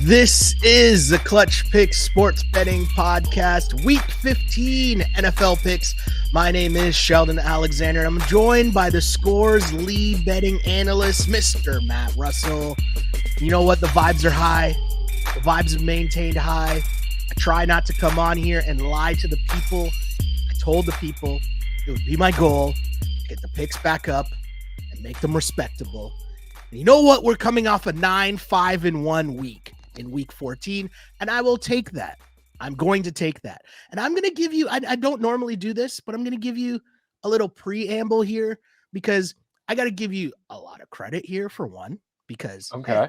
This is the Clutch Picks Sports Betting Podcast, Week 15 NFL Picks. My name is Sheldon Alexander. I'm joined by the Scores lead betting analyst, Mr. Matt Russell. You know what? The vibes are high. The vibes have maintained high. I try not to come on here and lie to the people. I told the people it would be my goal to get the picks back up and make them respectable. And you know what? We're coming off a 9-5-1 week in week 14, and I will take that. I'm going to take that. And I'm going to give you, I don't normally do this, but I'm going to give you a little preamble here because I got to give you a lot of credit here for one, because hey,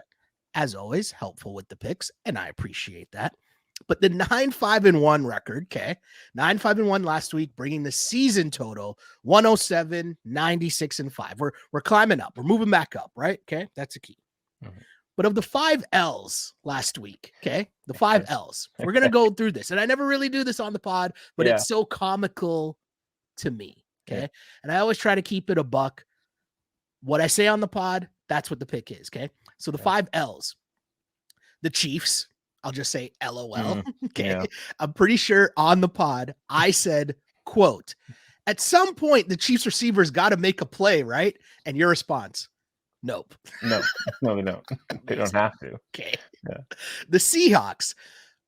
as always, helpful with the picks, and I appreciate that. But the 9-5-1 record, 9-5-1 last week, bringing the season total 107, 96, and 5. We're climbing up. We're moving back up, right? Okay, that's a key. Mm-hmm. But of the 5 L's last week, the 5 L's, we're going to go through this. And I never really do this on the pod, but it's so comical to me, And I always try to keep it a buck. What I say on the pod, that's what the pick is, So the 5 L's, the Chiefs, I'll just say LOL, I'm pretty sure on the pod, I said, quote, at some point, the Chiefs receivers got to make a play, right? And your response, nope. No, they don't. They don't have to. Okay. Yeah. The Seahawks.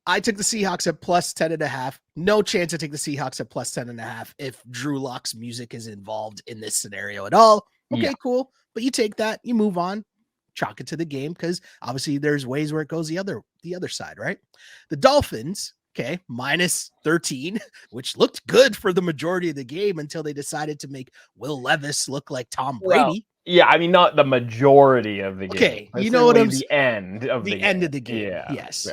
I took the Seahawks at plus 10.5. No chance I take the Seahawks at plus 10.5 if Drew Lock's music is involved in this scenario at all. Okay, cool. But you take that, you move on, chalk it to the game, because obviously there's ways where it goes the other side, right? The Dolphins, minus 13, which looked good for the majority of the game until they decided to make Will Levis look like Tom Brady. Well, yeah, I mean, not the majority of the game. Okay, you know what I'm saying? The end of the game. Yeah, yes.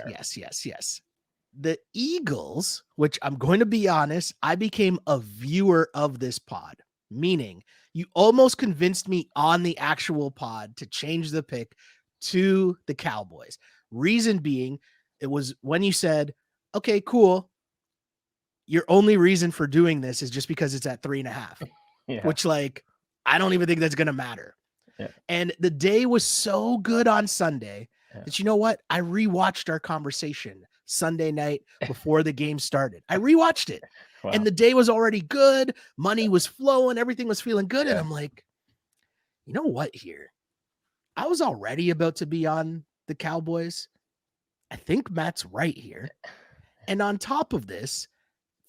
The Eagles, which I'm going to be honest, I became a viewer of this pod, meaning you almost convinced me on the actual pod to change the pick to the Cowboys. Reason being, it was when you said, okay, cool. Your only reason for doing this is just because it's at 3.5, which I don't even think that's going to matter. Yeah. And the day was so good on Sunday that, you know what? I rewatched our conversation Sunday night before the game started. I rewatched it. Wow. And the day was already good. Money was flowing. Everything was feeling good. And I'm like, you know what here? I was already about to be on the Cowboys. I think Matt's right here. And on top of this,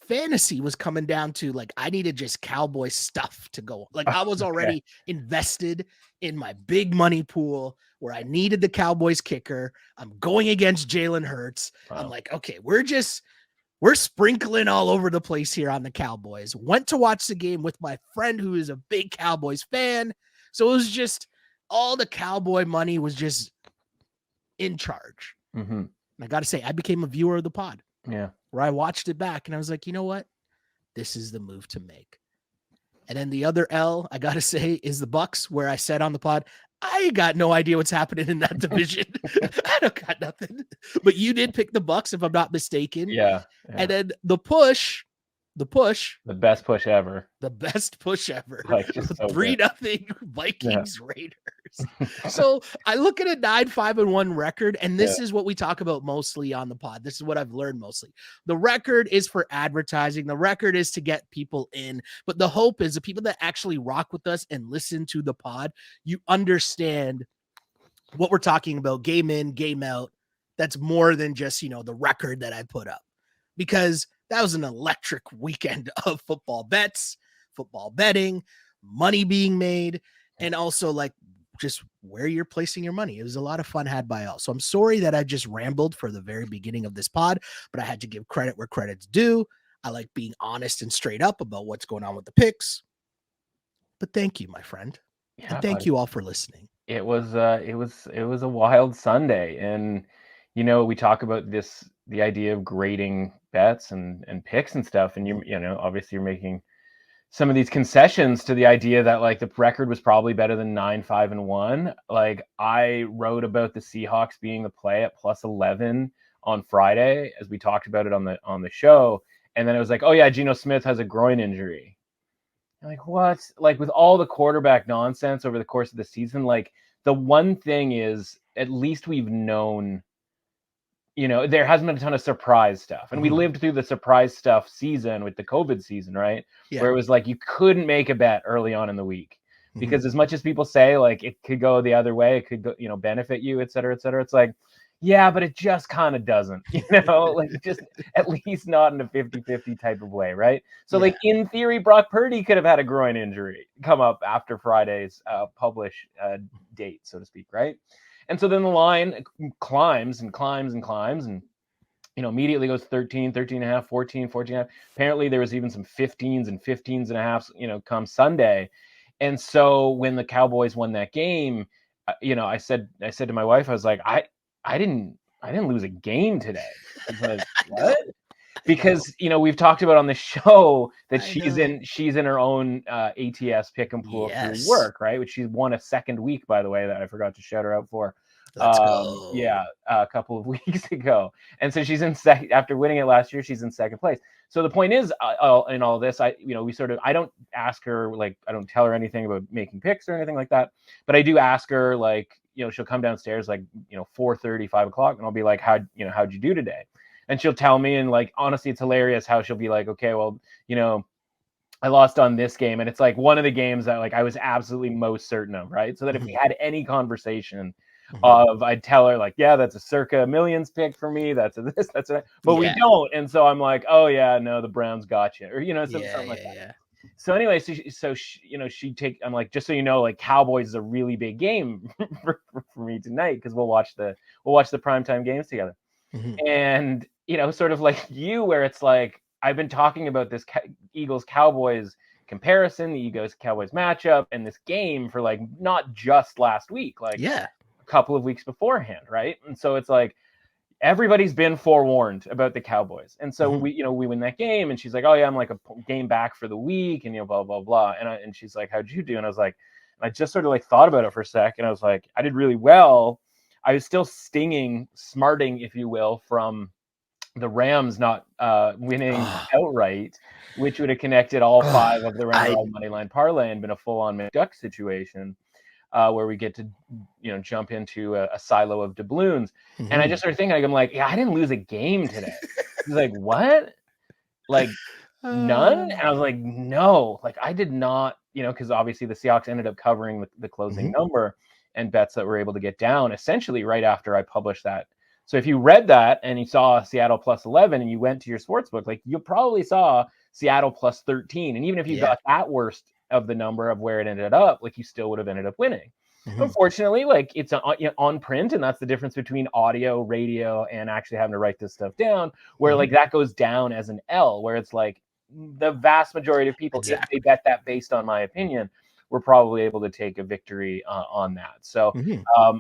fantasy was coming down to I needed just Cowboy stuff to go. I was already invested in my big money pool where I needed the Cowboys kicker. I'm going against Jalen Hurts. Wow. I'm like, okay, we're sprinkling all over the place here on the Cowboys. Went to watch the game with my friend who is a big Cowboys fan. So it was just all the Cowboy money was just in charge. Mm-hmm. And I got to say, I became a viewer of the pod. Yeah. Where I watched it back and I was like, you know what? This is the move to make. And then the other L, I got to say, is the Bucs, where I said on the pod, I got no idea what's happening in that division. I don't got nothing. But you did pick the Bucs, if I'm not mistaken. Yeah. And then the best push ever. 3-0 Vikings Raiders. So I look at a 9-5-1 record, and this is what we talk about mostly on the pod. This is what I've learned mostly. The record is for advertising. The record is to get people in. But the hope is the people that actually rock with us and listen to the pod, you understand what we're talking about, game in, game out. That's more than just, the record that I put up. Because that was an electric weekend of football bets, football betting, money being made, and also just where you're placing your money. It was a lot of fun had by all. So I'm sorry that I just rambled for the very beginning of this pod, but I had to give credit where credit's due. I like being honest and straight up about what's going on with the picks. But thank you, my friend. Yeah, and thank you all for listening. It was a wild Sunday, and we talk about the idea of grading bets and picks and stuff, and obviously you're making some of these concessions to the idea that the record was probably better than 9-5-1. I wrote about the Seahawks being the play at plus 11 on Friday, as we talked about it on the show, and then it was oh yeah, Geno Smith has a groin injury. What? With all the quarterback nonsense over the course of the season, the one thing is, at least we've known there hasn't been a ton of surprise stuff. And we lived through the surprise stuff season with the COVID season, right? Yeah. Where it was like you couldn't make a bet early on in the week because as much as people say like it could go the other way, it could go, benefit you, et cetera, et cetera. It's like, yeah, but it just kind of doesn't, like just at least not in a 50-50 type of way, right? So like in theory, Brock Purdy could have had a groin injury come up after Friday's publish date, so to speak, right? And so then the line climbs and climbs and climbs and, immediately goes 13, 13 and a half, 14, 14 and a half. Apparently there was even some 15s and 15s and a half, come Sunday. And so when the Cowboys won that game, I said to my wife, I was like, I didn't lose a game today. I was like, what? Because we've talked about on the show that she's in her own ATS pick and pool through work, right? Which she won a second week, by the way, that I forgot to shout her out for. Let's go. Yeah, a couple of weeks ago. And so she's in second after winning it last year. She's in second place. So the point is, in all of this, I don't ask her, like, I don't tell her anything about making picks or anything like that. But I do ask her, like, she'll come downstairs like 4:30, 5 o'clock, and I'll be like, how'd you do today? And she'll tell me, and like honestly, it's hilarious how she'll be like, okay, well, I lost on this game, and it's like one of the games that like I was absolutely most certain of, right? So that if we had any conversation I'd tell her like, yeah, that's a circa millions pick for me. That's a this, that's a, but we don't. And so I'm like, oh yeah, no, the Browns got you, or something like that. Yeah. So anyway, I'm like, just so you know, like Cowboys is a really big game for me tonight because we'll watch the primetime games together. And sort of like you, where it's like I've been talking about this Eagles Cowboys comparison, the Eagles Cowboys matchup, and this game for like not just last week, like couple of weeks beforehand, right? And so it's like everybody's been forewarned about the Cowboys, and so we win that game, and she's like, oh yeah, I'm like a game back for the week, and blah blah blah, and she's like, how'd you do? And I was like, I just sort of like thought about it for a sec, and I was like, I did really well. I was still smarting, if you will, from the Rams not winning outright, which would have connected all 5 of the round money line parlay and been a full-on McDuck situation. Where we get to, jump into a silo of doubloons. And I just started thinking, I'm like, yeah, I didn't lose a game today. He's like, what? Like, none? And I was like, no, like I did not, because obviously the Seahawks ended up covering the closing number and bets that were able to get down essentially right after I published that. So if you read that and you saw Seattle plus 11 and you went to your sportsbook, like you probably saw Seattle plus 13. And even if you got that worst of the number of where it ended up, like you still would have ended up winning. Unfortunately, like it's on print, and that's the difference between audio, radio, and actually having to write this stuff down, where like that goes down as an L, where it's like the vast majority of people, if they bet that based on my opinion, were probably able to take a victory on that. So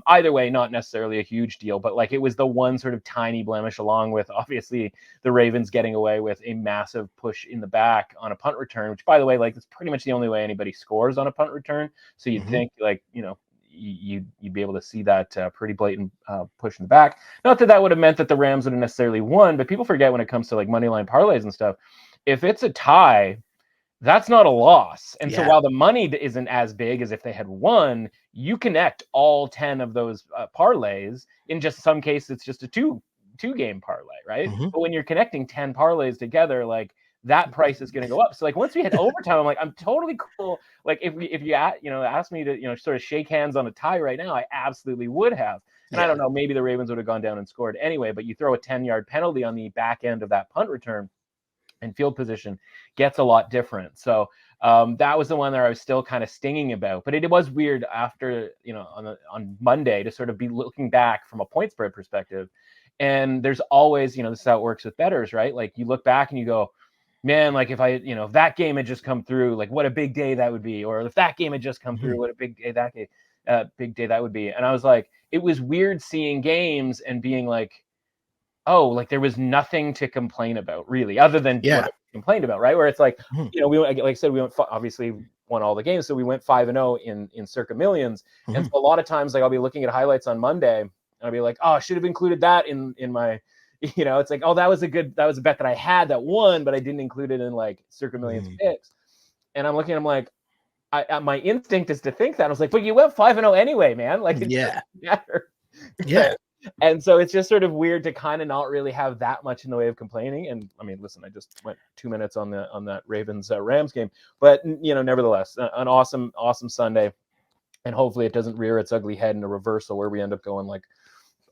either way, not necessarily a huge deal, but like it was the one sort of tiny blemish, along with obviously the Ravens getting away with a massive push in the back on a punt return, which by the way, like it's pretty much the only way anybody scores on a punt return. So you'd think like, you'd be able to see that pretty blatant push in the back. Not that would have meant that the Rams would have necessarily won, but people forget when it comes to like money line parlays and stuff, if it's a tie, that's not a loss. And so while the money isn't as big as if they had won, you connect all 10 of those parlays. In just some cases, it's just a two game parlay, right? But when you're connecting 10 parlays together, like that price is going to go up. So like once we hit overtime, I'm like, I'm totally cool. Like if you asked me to, sort of shake hands on a tie right now, I absolutely would have. And I don't know, maybe the Ravens would have gone down and scored anyway, but you throw a 10-yard penalty on the back end of that punt return, and field position gets a lot different. So that was the one that I was still kind of stinging about. But it was weird after, on Monday to sort of be looking back from a point spread perspective. And there's always, this is how it works with bettors, right? Like you look back and you go, man, like if if that game had just come through, like what a big day that would be. Or if that game had just come through, what a big day that would be. And I was like, it was weird seeing games and being like, oh, like there was nothing to complain about really, other than what I complained about, right? Where it's like, we like I said, we obviously won all the games, so we went 5-0 in circa millions. And so a lot of times, like I'll be looking at highlights on Monday, and I'll be like, oh, I should have included that in my, it's like, oh, that was a bet that I had that won, but I didn't include it in like circa millions picks. And I'm looking, I'm like, my instinct is to think that I was like, but you went 5-0 anyway, man. Like it doesn't matter. Yeah. And so it's just sort of weird to kind of not really have that much in the way of complaining. And I mean, listen, I just went 2 minutes on that Ravens Rams game, but nevertheless, an awesome Sunday, and hopefully it doesn't rear its ugly head in a reversal where we end up going like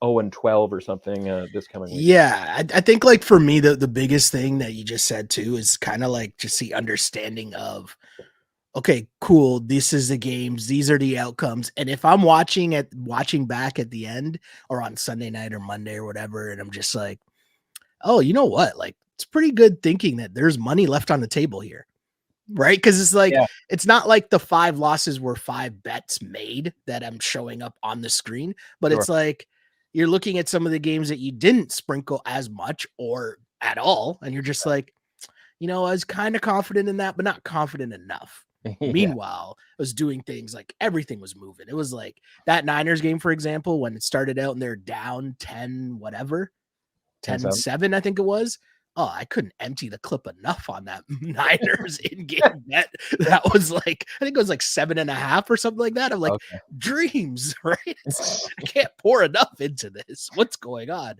0-12 or something this coming week. Yeah, I think like for me, the biggest thing that you just said too is kind of like just the understanding of, okay, cool, this is the games, these are the outcomes. And if I'm watching back at the end or on Sunday night or Monday or whatever, and I'm just like, oh, you know what? Like, it's pretty good thinking that there's money left on the table here. Right? Because it's like, It's not like the 5 losses were 5 bets made that I'm showing up on the screen, but It's like you're looking at some of the games that you didn't sprinkle as much or at all. And you're just like, I was kind of confident in that, but not confident enough. Meanwhile, I was doing things like everything was moving. It was like that Niners game, for example, when it started out and they're down 10, whatever, 10-7, I think it was. Oh, I couldn't empty the clip enough on that Niners in-game bet. That was like, I think it was like 7.5 or something like that. I'm like, dreams, right? I can't pour enough into this. What's going on?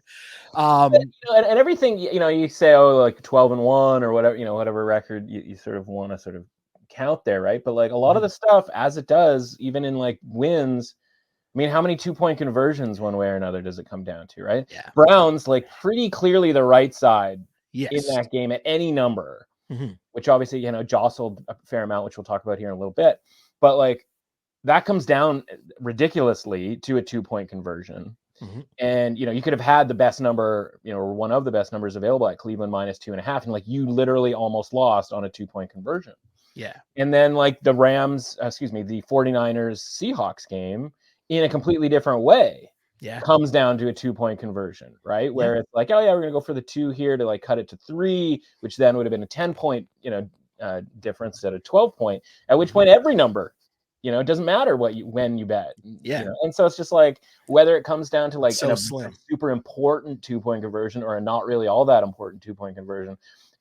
And everything, you say, like 12-1 or whatever, whatever record you sort of want to sort of count there, right? But like a lot of the stuff, as it does, even in like wins, I mean, how many 2-point conversions one way or another does it come down to, right? Yeah. Browns, like pretty clearly the right side in that game at any number, which obviously, jostled a fair amount, which we'll talk about here in a little bit. But like that comes down ridiculously to a 2-point conversion. And, you could have had the best number, or one of the best numbers available at Cleveland -2.5. And like you literally almost lost on a 2-point conversion. Yeah. And then like the 49ers Seahawks game in a completely different way. Comes down to a 2-point conversion, right? Where it's like, oh yeah, we're gonna go for the 2 here to like cut it to 3, which then would have been a 10-point, difference instead of 12-point. At which point, every number, it doesn't matter when you bet. And so it's just like whether it comes down to like a super important 2-point conversion or a not really all that important 2-point conversion,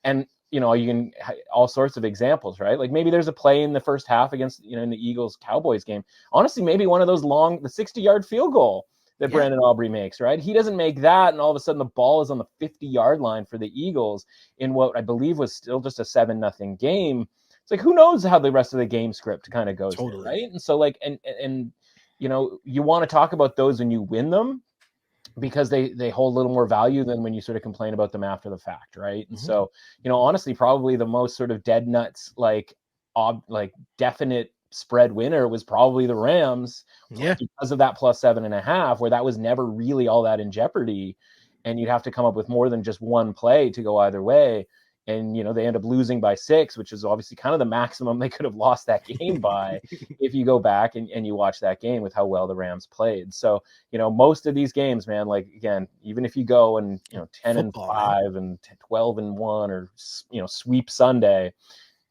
and you can all sorts of examples, right? Like maybe there's a play in the first half against in the Eagles Cowboys game. Honestly, maybe one of those the 60-yard field goal that Brandon Aubrey makes, right? He doesn't make that, and all of a sudden the ball is on the 50-yard line for the Eagles in what I believe was still just a 7-0 game. It's like, who knows how the rest of the game script kind of goes, there, right? And so like, and you want to talk about those when you win them because they hold a little more value than when you sort of complain about them after the fact, right? And so, honestly, probably the most sort of dead nuts, like definite spread winner was probably the Rams, because of that +7.5, where that was never really all that in jeopardy, and you'd have to come up with more than just one play to go either way. And they end up losing by 6, which is obviously kind of the maximum they could have lost that game by if you go back and you watch that game with how well the Rams played. So most of these games, man, like again, even if you go and 10-5 and 12-1 or sweep Sunday.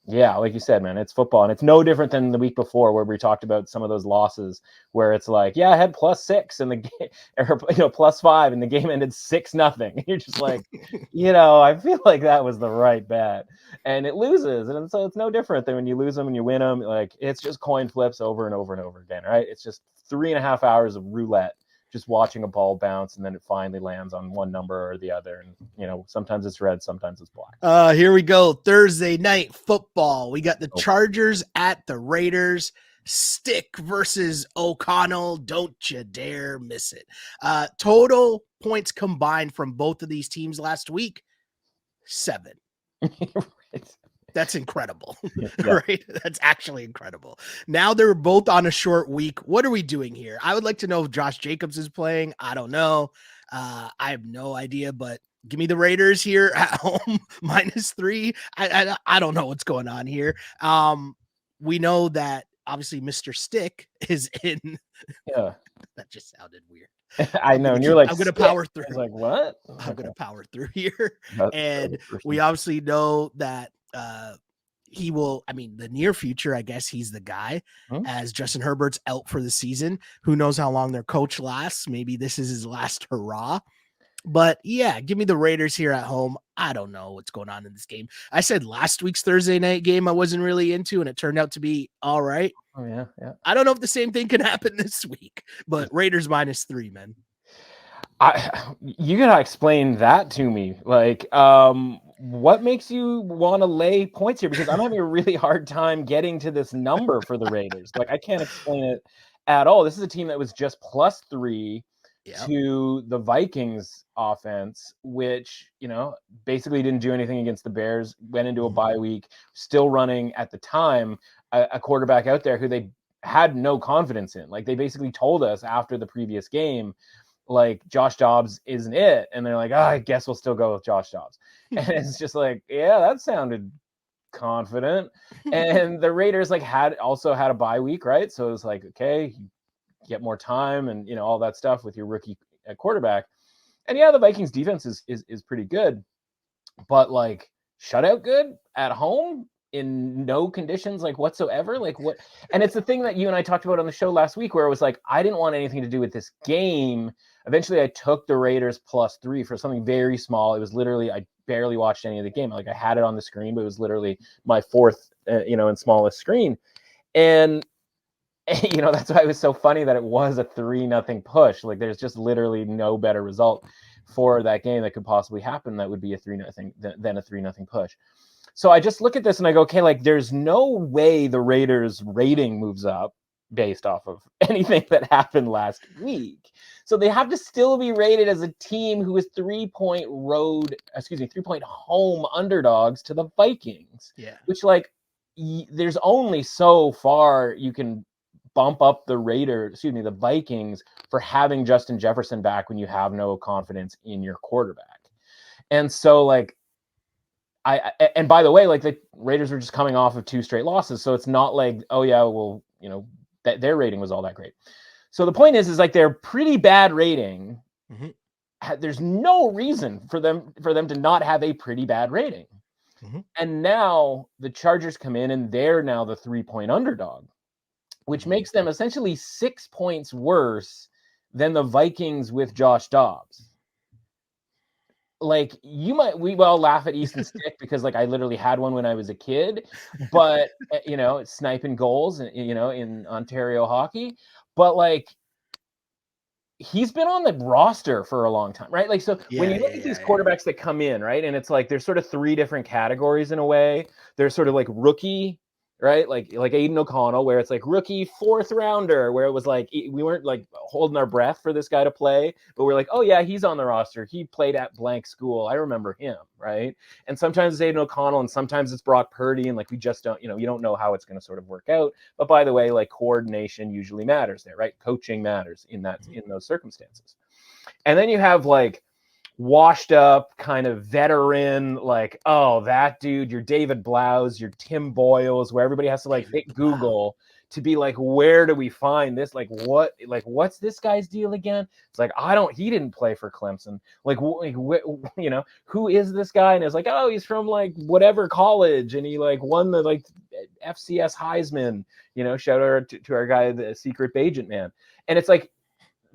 Yeah, like you said, man, it's football, and it's no different than the week before where we talked about some of those losses where it's like, I had +6 in the game, or +5, and the game ended 6-0. You're just like, I feel like that was the right bet, and it loses, and so it's no different than when you lose them and you win them. Like it's just coin flips over and over and over again, right? It's just 3.5 hours of roulette, just watching a ball bounce, and then it finally lands on one number or the other. And, sometimes it's red, sometimes it's black. Here we go. Thursday night football. We got the Chargers at the Raiders. Stick versus O'Connell. Don't you dare miss it. Total points combined from both of these teams last week, 7. Right. That's incredible, right? That's actually incredible. Now they're both on a short week. What are we doing here? I would like to know if Josh Jacobs is playing. I don't know. I have no idea, but give me the Raiders here at home, -3. I don't know what's going on here. We know that obviously Mr. Stick is in. Yeah. That just sounded weird. I know. And you're like, I'm going to power through. Like, what? I'm going to power through here. And we obviously know that he will, the near future, I guess he's the guy, as Justin Herbert's out for the season. Who knows how long their coach lasts? Maybe this is his last hurrah. But yeah, give me the Raiders here at home. I don't know what's going on in this game. I said last week's Thursday night game I wasn't really into, and it turned out to be all right. Oh, yeah. I don't know if the same thing can happen this week, but Raiders -3, man. You gotta explain that to me. Like, what makes you want to lay points here? Because I'm having a really hard time getting to this number for the Raiders. Like, I can't explain it at all. This is a team that was just +3 to the Vikings offense, which, basically didn't do anything against the Bears, went into a bye week, still running at the time a quarterback out there who they had no confidence in. Like, they basically told us after the previous game, like, Josh Dobbs isn't it. And they're like, I guess we'll still go with Josh Dobbs. And it's just like, yeah, that sounded confident. And the Raiders also had a bye week, right? So it was like, okay, you get more time and, all that stuff with your rookie quarterback. And yeah, the Vikings defense is pretty good, but like shutout good at home in no conditions whatsoever. Like what? And it's the thing that you and I talked about on the show last week where it was like, I didn't want anything to do with this game. Eventually I took the Raiders +3 for something very small. It was literally, I barely watched any of the game. Like I had it on the screen, but it was literally my fourth, and smallest screen. And, that's why it was so funny that it was a 3-0 push. Like there's just literally no better result for that game that could possibly happen. That would be a 3-0 than a 3-0 push. So I just look at this and I go, okay, like there's no way the Raiders rating moves up based off of anything that happened last week. So they have to still be rated as a team who is 3-point home underdogs to the Vikings. Yeah. Which there's only so far you can bump up the Vikings for having Justin Jefferson back when you have no confidence in your quarterback. And so and by the way, the Raiders were just coming off of 2 straight losses. So it's not like, oh yeah, well, that their rating was all that great. So the point is they're pretty bad rating. Mm-hmm. There's no reason for them to not have a pretty bad rating. Mm-hmm. And now the Chargers come in and they're now the 3-point underdog, which makes them essentially 6 points worse than the Vikings with Josh Dobbs. Like we all laugh at Easton Stick because I literally had one when I was a kid, but sniping goals, in Ontario hockey, but he's been on the roster for a long time, right? When you look at these quarterbacks that come in, right, and it's there's sort of 3 different categories in a way. There's sort of rookie, right? Like Aiden O'Connell, where it's rookie 4th rounder, where it was we weren't holding our breath for this guy to play, but we're like, oh yeah, he's on the roster. He played at blank school. I remember him, right? And sometimes it's Aiden O'Connell and sometimes it's Brock Purdy. And we just don't, you don't know how it's going to sort of work out. But by the way, coordination usually matters there, right? Coaching matters in those circumstances. And then you have washed up kind of veteran, oh, that dude, you're David Blouse, you're Tim Boyles, where everybody has to hit Google to be where do we find this? What's this guy's deal again? It's he didn't play for Clemson. Who is this guy? And it's oh, he's from whatever college. And he won the FCS Heisman, shout out to our guy, the secret agent man. And it's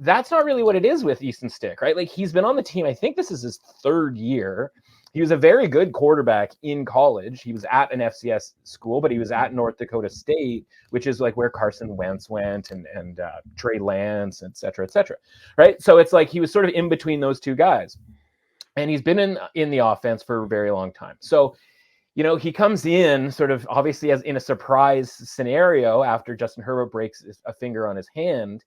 that's not really what it is with Easton Stick, right? He's been on the team. I think this is his 3rd year. He was a very good quarterback in college. He was at an FCS school, but he was at North Dakota State, which is where Carson Wentz went and Trey Lance, et cetera, right? So it's he was sort of in between those 2 guys. And he's been in the offense for a very long time. So, he comes in sort of obviously as in a surprise scenario after Justin Herbert breaks a finger on his hand.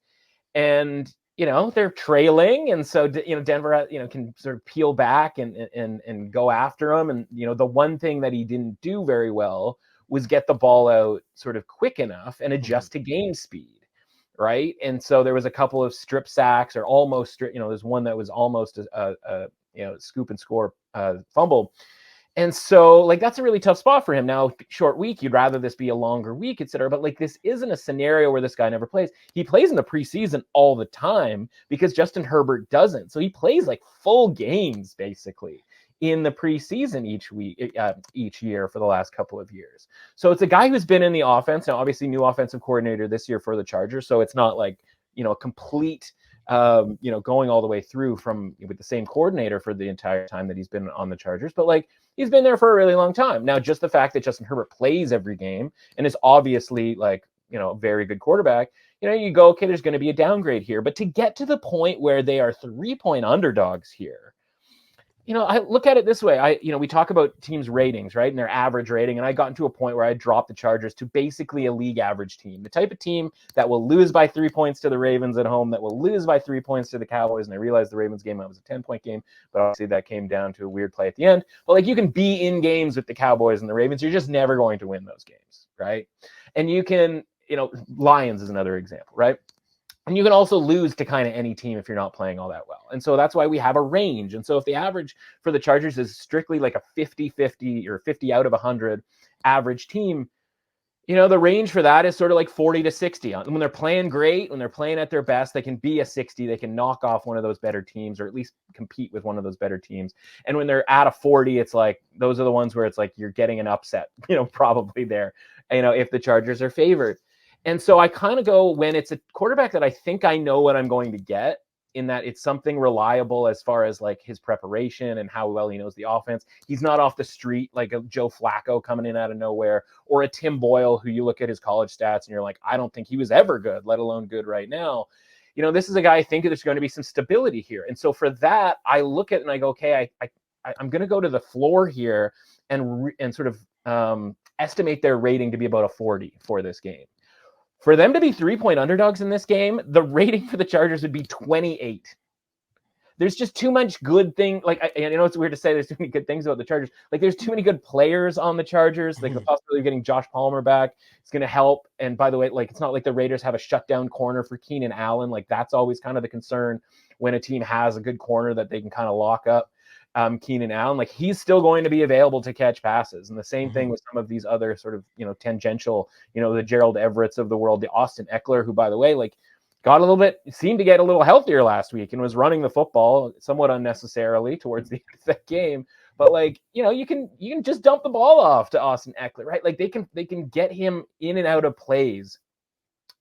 And they're trailing, and so Denver can sort of peel back and go after him. And the one thing that he didn't do very well was get the ball out sort of quick enough and adjust to game speed, right? And so there was a couple of strip sacks or almost strip. There's one that was almost a scoop and score fumble. And so that's a really tough spot for him. Now, short week, you'd rather this be a longer week, et cetera. But this isn't a scenario where this guy never plays. He plays in the preseason all the time because Justin Herbert doesn't. So he plays full games basically in the preseason each year for the last couple of years. So it's a guy who's been in the offense. Now, obviously, new offensive coordinator this year for the Chargers. So it's not a complete going all the way through with the same coordinator for the entire time that he's been on the Chargers. But he's been there for a really long time. Now, just the fact that Justin Herbert plays every game and is obviously a very good quarterback, you go, okay, there's going to be a downgrade here. But to get to the point where they are 3-point underdogs here, I look at it this way. We talk about teams' ratings, right? And their average rating. And I got into a point where I dropped the Chargers to basically a league average team. The type of team that will lose by 3 points to the Ravens at home, that will lose by 3 points to the Cowboys. And I realized the Ravens game, that was a 10-point game. But obviously that came down to a weird play at the end. But you can be in games with the Cowboys and the Ravens. You're just never going to win those games, right? And you can, Lions is another example, right? And you can also lose to kind of any team if you're not playing all that well. And so that's why we have a range. And so if the average for the Chargers is strictly like a 50-50 or 50 out of 100 average team, the range for that is sort of like 40 to 60. When they're playing great, when they're playing at their best, they can be a 60. They can knock off one of those better teams, or at least compete with one of those better teams. And when they're at a 40, it's like, those are the ones where it's like you're getting an upset, probably there, if the Chargers are favored. And so I kind of go, when it's a quarterback that I think I know what I'm going to get, in that it's something reliable as far as like his preparation and how well he knows the offense. He's not off the street like a Joe Flacco coming in out of nowhere, or a Tim Boyle who you look at his college stats and you're like, I don't think he was ever good, let alone good right now. This is a guy I think there's going to be some stability here. And so for that, I look at it and I go, okay, I'm going to go to the floor here and sort of estimate their rating to be about a 40 for this game. For them to be 3-point underdogs in this game, the rating for the Chargers would be 28. There's just too much good thing. It's weird to say there's too many good things about the Chargers. There's too many good players on the Chargers. The possibility of getting Josh Palmer back is going to help. And by the way, it's not like the Raiders have a shutdown corner for Keenan Allen. That's always kind of the concern when a team has a good corner that they can kind of lock up. Keenan Allen, he's still going to be available to catch passes. And the same thing with some of these other sort of, tangential, the Gerald Everetts of the world, the Austin Eckler, who, by the way, seemed to get a little healthier last week and was running the football somewhat unnecessarily towards the end of that game. But you can just dump the ball off to Austin Eckler, right? They can get him in and out of plays.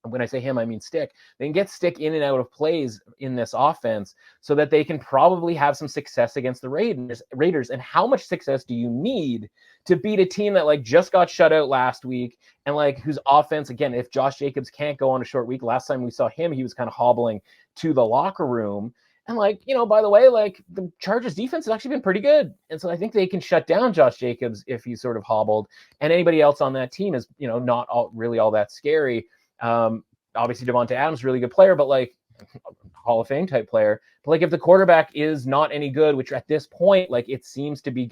When I say him, I mean Stick. They can get Stick in and out of plays in this offense so that they can probably have some success against the Raiders. And how much success do you need to beat a team that just got shut out last week and whose offense, again, if Josh Jacobs can't go on a short week, last time we saw him, he was kind of hobbling to the locker room. And by the way, the Chargers defense has actually been pretty good. And so I think they can shut down Josh Jacobs if he's sort of hobbled. And anybody else on that team is, not really all that scary. Obviously Devonta Adams, really good player, but Hall of Fame type player. But if the quarterback is not any good, which at this point, it seems to be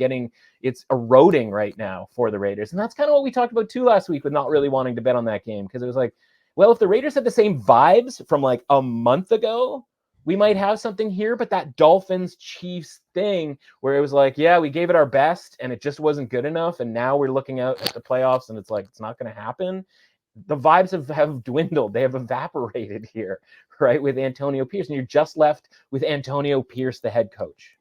it's eroding right now for the Raiders. And that's kind of what we talked about too last week with not really wanting to bet on that game. Because it was if the Raiders had the same vibes from a month ago, we might have something here. But that Dolphins Chiefs thing where it was yeah, we gave it our best and it just wasn't good enough. And now we're looking out at the playoffs and it's it's not going to happen. The vibes have dwindled. They have evaporated here, right? With Antonio Pierce. And you're just left with Antonio Pierce, the head coach.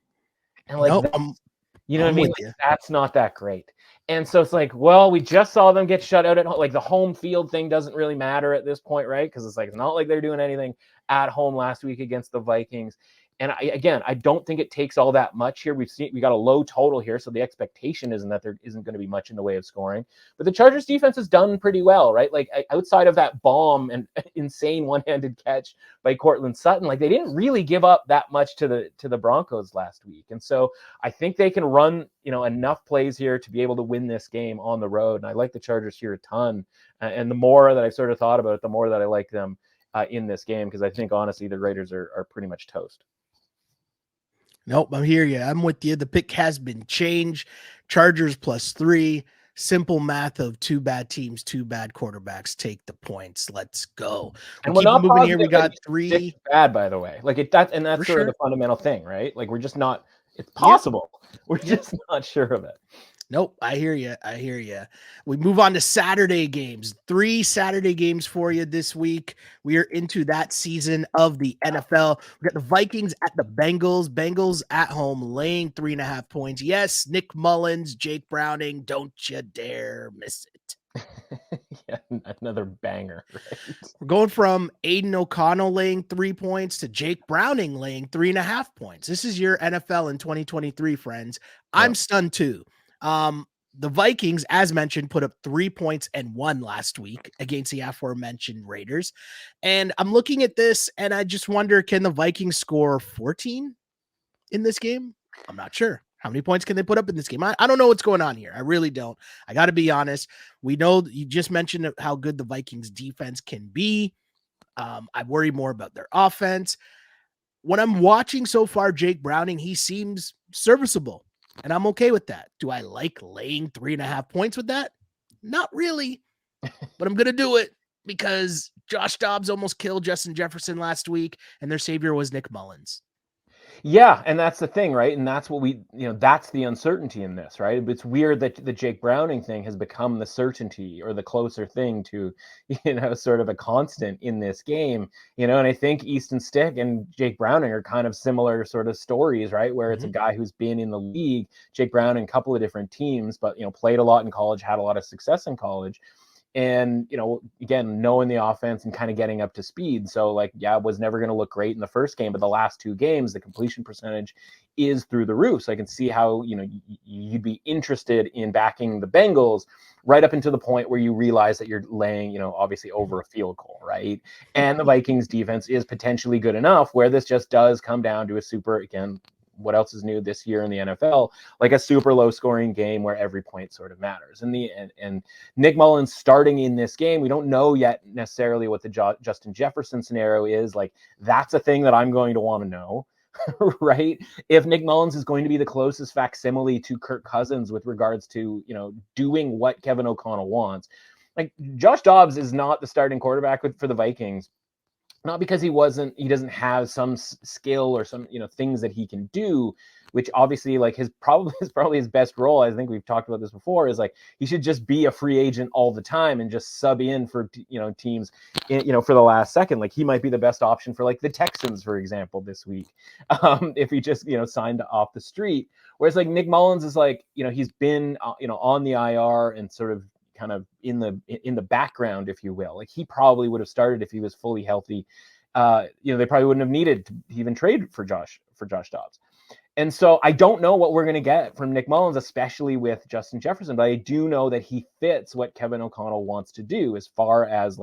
And what I mean? That's not that great. And so it's well, we just saw them get shut out at home. The home field thing doesn't really matter at this point, right? Because it's not like they're doing anything at home last week against the Vikings. And I don't think it takes all that much here. We got a low total here, so the expectation isn't that there isn't going to be much in the way of scoring. But the Chargers defense has done pretty well, right? Outside of that bomb and insane one-handed catch by Cortland Sutton, they didn't really give up that much to the Broncos last week. And so I think they can run, enough plays here to be able to win this game on the road. And I like the Chargers here a ton. And the more that I've sort of thought about it, the more that I like them in this game, because I think honestly the Raiders are pretty much toast. Nope, I'm here. Yeah, I'm with you. The pick has been changed. Chargers +3. Simple math of 2 bad teams, 2 bad quarterbacks. Take the points. Let's go. And we're not moving here. We got 3 bad, by the way. That's sort of the fundamental thing, right? We're just not. It's possible. Yep. We're just not sure of it. Nope, I hear you. We move on to Saturday games. 3 Saturday games for you this week. We are into that season of the NFL. We got the Vikings at the Bengals. Bengals at home laying 3.5 points. Yes, Nick Mullins, Jake Browning. Don't you dare miss it. Yeah, another banger. Right? We're going from Aiden O'Connell laying 3 points to Jake Browning laying 3.5 points. This is your NFL in 2023, friends. I'm stunned too. the Vikings, as mentioned, put up 3 points and won last week against the aforementioned Raiders. And I'm looking at this and I just wonder, can the Vikings score 14 in this game? I'm not sure. How many points can they put up in this game? I don't know what's going on here. I really don't. I got to be honest. We know you just mentioned how good the Vikings defense can be. I worry more about their offense. When I'm watching so far, Jake Browning, he seems serviceable, and I'm okay with that. Do I like laying 3.5 points with that? Not really, but I'm going to do it because Josh Dobbs almost killed Justin Jefferson last week, and their savior was Nick Mullins. Yeah, and that's the thing, right? And that's what that's the uncertainty in this, right? It's weird that the Jake Browning thing has become the certainty or the closer thing to, sort of a constant in this game, and I think Easton Stick and Jake Browning are kind of similar sort of stories, right? Where it's a guy who's been in the league, Jake Browning, a couple of different teams, but, played a lot in college, had a lot of success in college. And, again, knowing the offense and kind of getting up to speed. So, was never going to look great in the first game, but the last 2 games, the completion percentage is through the roof. So I can see how, you'd be interested in backing the Bengals right up until the point where you realize that you're laying, obviously over a field goal, right? And the Vikings defense is potentially good enough where this just does come down to a super, again, what else is new this year in the NFL, like a super low scoring game where every point sort of matters. And Nick Mullins starting in this game, we don't know yet necessarily what the Justin Jefferson scenario is. Like, that's a thing that I'm going to want to know, right? If Nick Mullins is going to be the closest facsimile to Kirk Cousins with regards to, doing what Kevin O'Connell wants. Like, Josh Dobbs is not the starting quarterback for the Vikings. Not because he doesn't have some skill or some, things that he can do, which obviously his probably his best role. I think we've talked about this before, is he should just be a free agent all the time and just sub in for, teams, for the last second. Like, he might be the best option for the Texans, for example, this week, if he just, signed off the street. Whereas Nick Mullins is he's been, on the IR and sort of kind of in the background, if you will. He probably would have started if he was fully healthy. They probably wouldn't have needed to even trade for Josh Dobbs. And so I don't know what we're going to get from Nick Mullins, especially with Justin Jefferson, but I do know that he fits what Kevin O'Connell wants to do as far as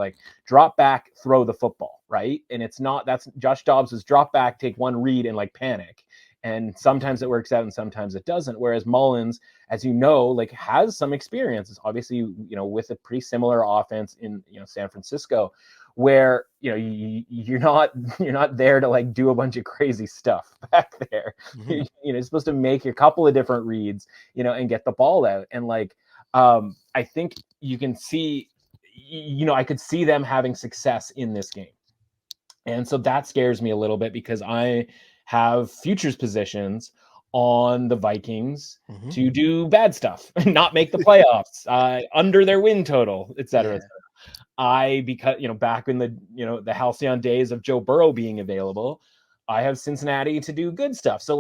drop back, throw the football, right? And that's Josh Dobbs' drop back, take one read and panic. And sometimes it works out and sometimes it doesn't. Whereas Mullins, as has some experience, obviously, with a pretty similar offense in, San Francisco, where, you're not there to do a bunch of crazy stuff back there. Mm-hmm. You're supposed to make a couple of different reads, and get the ball out. And I think you can see, I could see them having success in this game. And so that scares me a little bit because I have futures positions on the Vikings to do bad stuff, not make the playoffs, under their win total, et cetera, et cetera. Because, back in the halcyon days of Joe Burrow being available, I have Cincinnati to do good stuff. So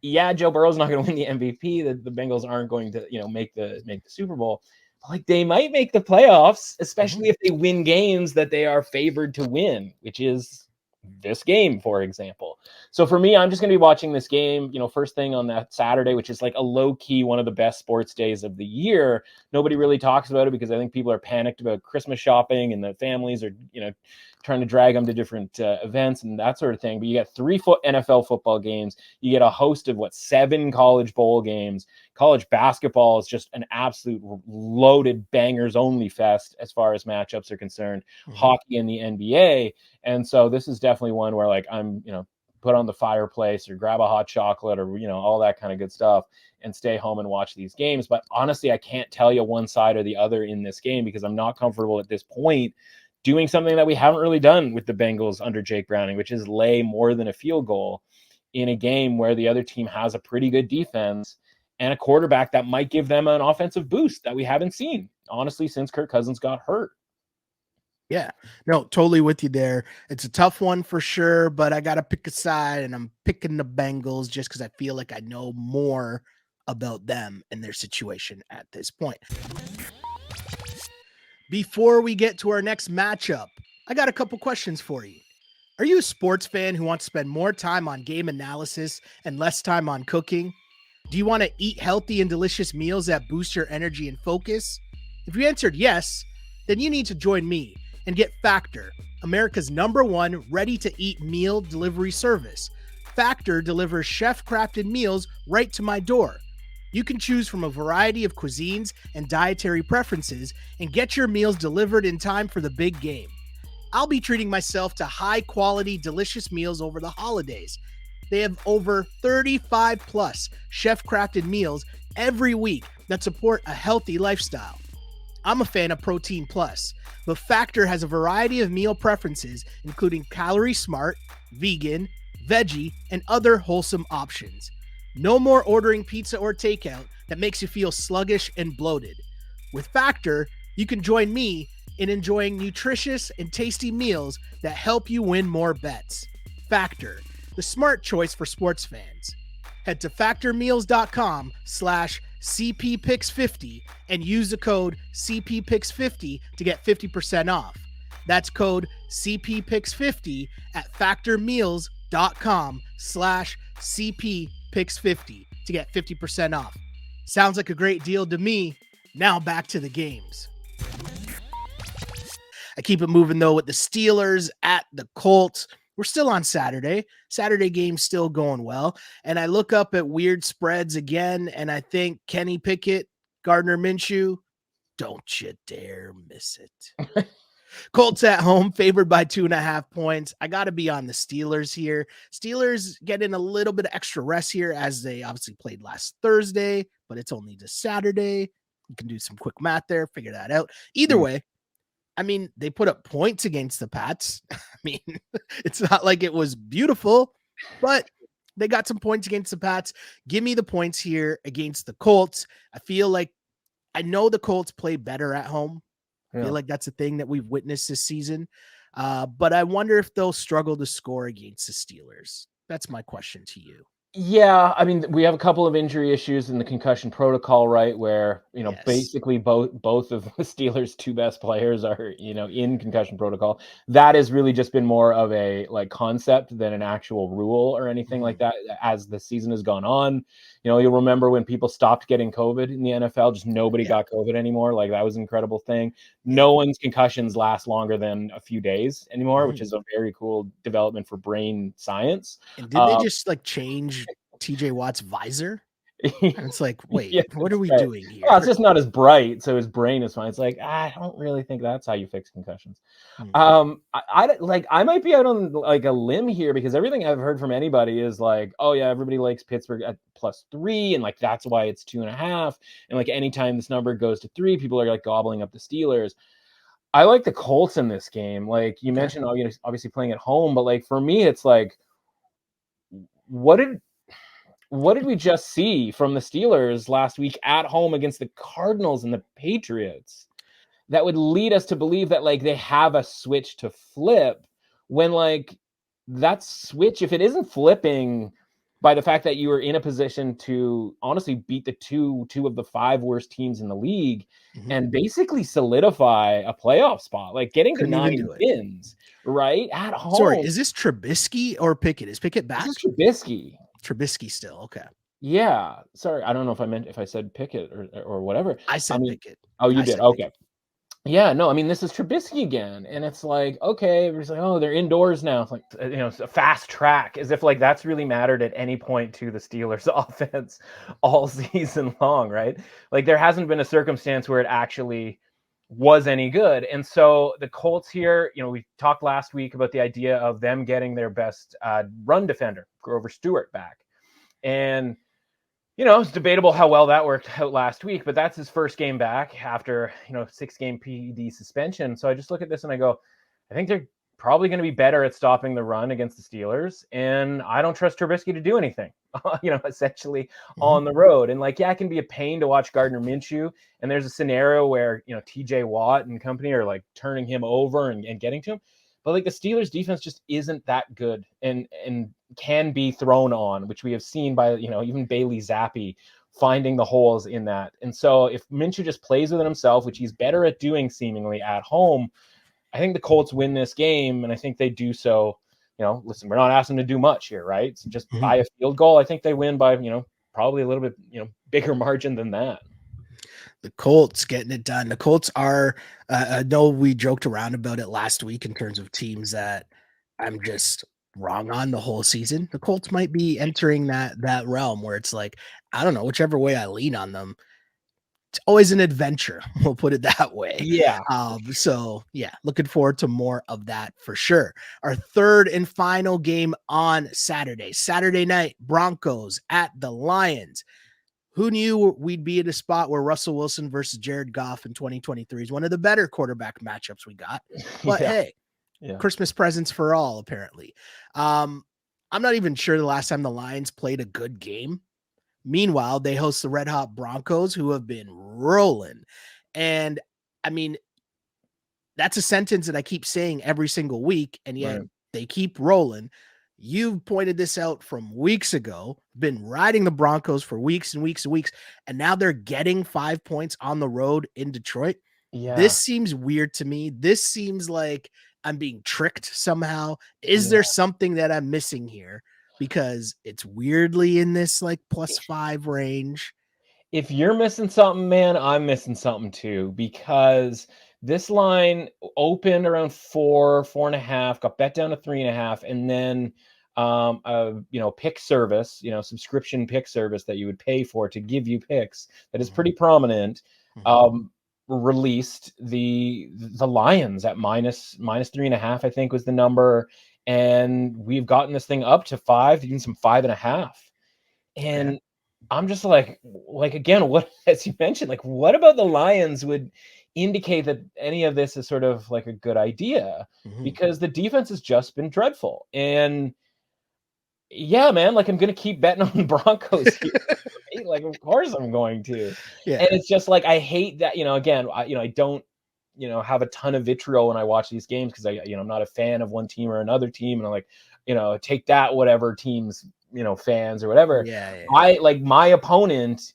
Joe Burrow's not going to win the MVP. The Bengals aren't going to, make the Super Bowl. But they might make the playoffs, especially if they win games that they are favored to win, which is this game, for example. So for me, I'm just going to be watching this game, first thing on that Saturday, which is a low-key one of the best sports days of the year. Nobody really talks about it because I think people are panicked about Christmas shopping and the families are, trying to drag them to different events and that sort of thing. But you got 3 NFL football games. You get a host of 7 college bowl games. College basketball is just an absolute loaded bangers only fest as far as matchups are concerned. Hockey and the NBA. And so this is definitely one where I'm, put on the fireplace or grab a hot chocolate or, all that kind of good stuff and stay home and watch these games. But honestly, I can't tell you one side or the other in this game because I'm not comfortable at this point doing something that we haven't really done with the Bengals under Jake Browning, which is lay more than a field goal in a game where the other team has a pretty good defense and a quarterback that might give them an offensive boost that we haven't seen, honestly, since Kirk Cousins got hurt. Yeah, no, totally with you there. It's a tough one for sure, but I got to pick a side, and I'm picking the Bengals just because I feel like I know more about them and their situation at this point. Before we get to our next matchup, I got a couple questions for you. Are you a sports fan who wants to spend more time on game analysis and less time on cooking? Do you want to eat healthy and delicious meals that boost your energy and focus? If you answered yes, then you need to join me and get Factor, America's #1 ready-to-eat meal delivery service. Factor delivers chef-crafted meals right to my door. You can choose from a variety of cuisines and dietary preferences and get your meals delivered in time for the big game. I'll be treating myself to high-quality, delicious meals over the holidays. They have over 35 plus chef-crafted meals every week that support a healthy lifestyle. I'm a fan of Protein Plus, but Factor has a variety of meal preferences, including Calorie Smart, vegan, veggie, and other wholesome options. No more ordering pizza or takeout that makes you feel sluggish and bloated. With Factor, you can join me in enjoying nutritious and tasty meals that help you win more bets. Factor, the smart choice for sports fans. Head to factormeals.com/CPPicks50 and use the code CPPicks50 to get 50% off. That's code CPPicks50 at factormeals.com/CPPicks50 to get 50% off. Sounds like a great deal to me. Now back to the games. I keep it moving though with the Steelers at the Colts. We're still on Saturday. Saturday game's still going well. And I look up at weird spreads again, and I think Kenny Pickett, Gardner Minshew, don't you dare miss it. Colts at home, favored by 2.5 points. I got to be on the Steelers here. Steelers getting a little bit of extra rest here as they obviously played last Thursday, but it's only just Saturday. You can do some quick math there, figure that out. Either way, I mean, they put up points against the Pats. I mean, it's not like it was beautiful, but they got some points against the Pats. Give me the points here against the Colts. I feel like I know the Colts play better at home. I feel like that's a thing that we've witnessed this season. But I wonder if they'll struggle to score against the Steelers. That's my question to you. Yeah, I mean, we have a couple of injury issues in the concussion protocol, right? Where, Yes. basically both of the Steelers' two best players are, in concussion protocol. That has really just been more of a concept than an actual rule or anything like that as the season has gone on. You'll remember when people stopped getting COVID in the NFL, just nobody got COVID anymore. Like, that was an incredible thing. No one's concussions last longer than a few days anymore, which is a very cool development for brain science. And did they just change TJ Watt's visor? And it's like, wait, what are we doing here? Well, it's just not as bright, so his brain is fine. It's like, I don't really think that's how you fix concussions. I might be out on a limb here because everything I've heard from anybody is like, oh yeah, everybody likes Pittsburgh at +3, and that's why it's 2.5. And anytime this number goes to 3, people are gobbling up the Steelers. I like the Colts in this game. You mentioned, obviously playing at home, but for me, it's what did we just see from the Steelers last week at home against the Cardinals and the Patriots that would lead us to believe that they have a switch to flip when that switch, if it isn't flipping by the fact that you were in a position to honestly beat the two of the 5 worst teams in the league and basically solidify a playoff spot, getting to 9 wins, right? At home. Sorry, is this Trubisky or Pickett? Is Pickett back? This is Trubisky. Trubisky still, okay. Yeah, sorry, I don't know if I said Pickett or whatever. I said Pickett. Oh, you did? Okay. Yeah, no, I mean, this is Trubisky again, and it's okay, everybody's oh, they're indoors now. It's it's a fast track, as if that's really mattered at any point to the Steelers' offense all season long, right? There hasn't been a circumstance where it actually was any good. And so the Colts here, we talked last week about the idea of them getting their best run defender, Grover Stewart, back. And it's debatable how well that worked out last week, but that's his first game back after, 6-game PED suspension. So I just look at this and I go, I think they're probably going to be better at stopping the run against the Steelers. And I don't trust Trubisky to do anything, essentially on the road. And it can be a pain to watch Gardner Minshew. And there's a scenario where, TJ Watt and company are turning him over and getting to him. But the Steelers defense just isn't that good and can be thrown on, which we have seen by, even Bailey Zappi finding the holes in that. And so if Minshew just plays within himself, which he's better at doing seemingly at home, I think the Colts win this game. And I think they do so, listen, we're not asking them to do much here, right? So just by a field goal, I think they win by, probably a little bit, bigger margin than that. The Colts getting it done. The Colts are, I know we joked around about it last week in terms of teams that I'm just wrong on the whole season. The Colts might be entering that realm where it's like, I don't know, whichever way I lean on them, it's always an adventure. We'll put it that way. Yeah. So yeah, looking forward to more of that for sure. Our third and final game on Saturday night, Broncos at the Lions. Who knew we'd be at a spot where Russell Wilson versus Jared Goff in 2023 is one of the better quarterback matchups we got. But hey, Christmas presents for all, apparently. I'm not even sure the last time the Lions played a good game. Meanwhile, they host the Red Hot Broncos, who have been rolling. And I mean, that's a sentence that I keep saying every single week, and yet they keep rolling. You pointed this out from weeks ago, been riding the Broncos for weeks and weeks and weeks, and now they're getting 5 points on the road in Detroit. Yeah. This seems weird to me. This seems like I'm being tricked somehow. Is there something that I'm missing here? Because it's weirdly in this like +5 range. If you're missing something, man, I'm missing something too, because this line opened around 4.5, got bet down to 3.5, and then pick service, subscription pick service that you would pay for to give you picks that is pretty prominent, released the Lions at minus 3.5, I think was the number, and we've gotten this thing up to 5, even some 5.5, and I'm just like again, what, as you mentioned, like what about the Lions would indicate that any of this is sort of like a good idea, because the defense has just been dreadful. And yeah, man, like I'm going to keep betting on the Broncos here. Right? Like, of course I'm going to. Yeah. And it's just like, I hate that, again, I don't, have a ton of vitriol when I watch these games, because I'm not a fan of one team or another team. And I'm like, take that, whatever teams, fans or whatever. I like, my opponent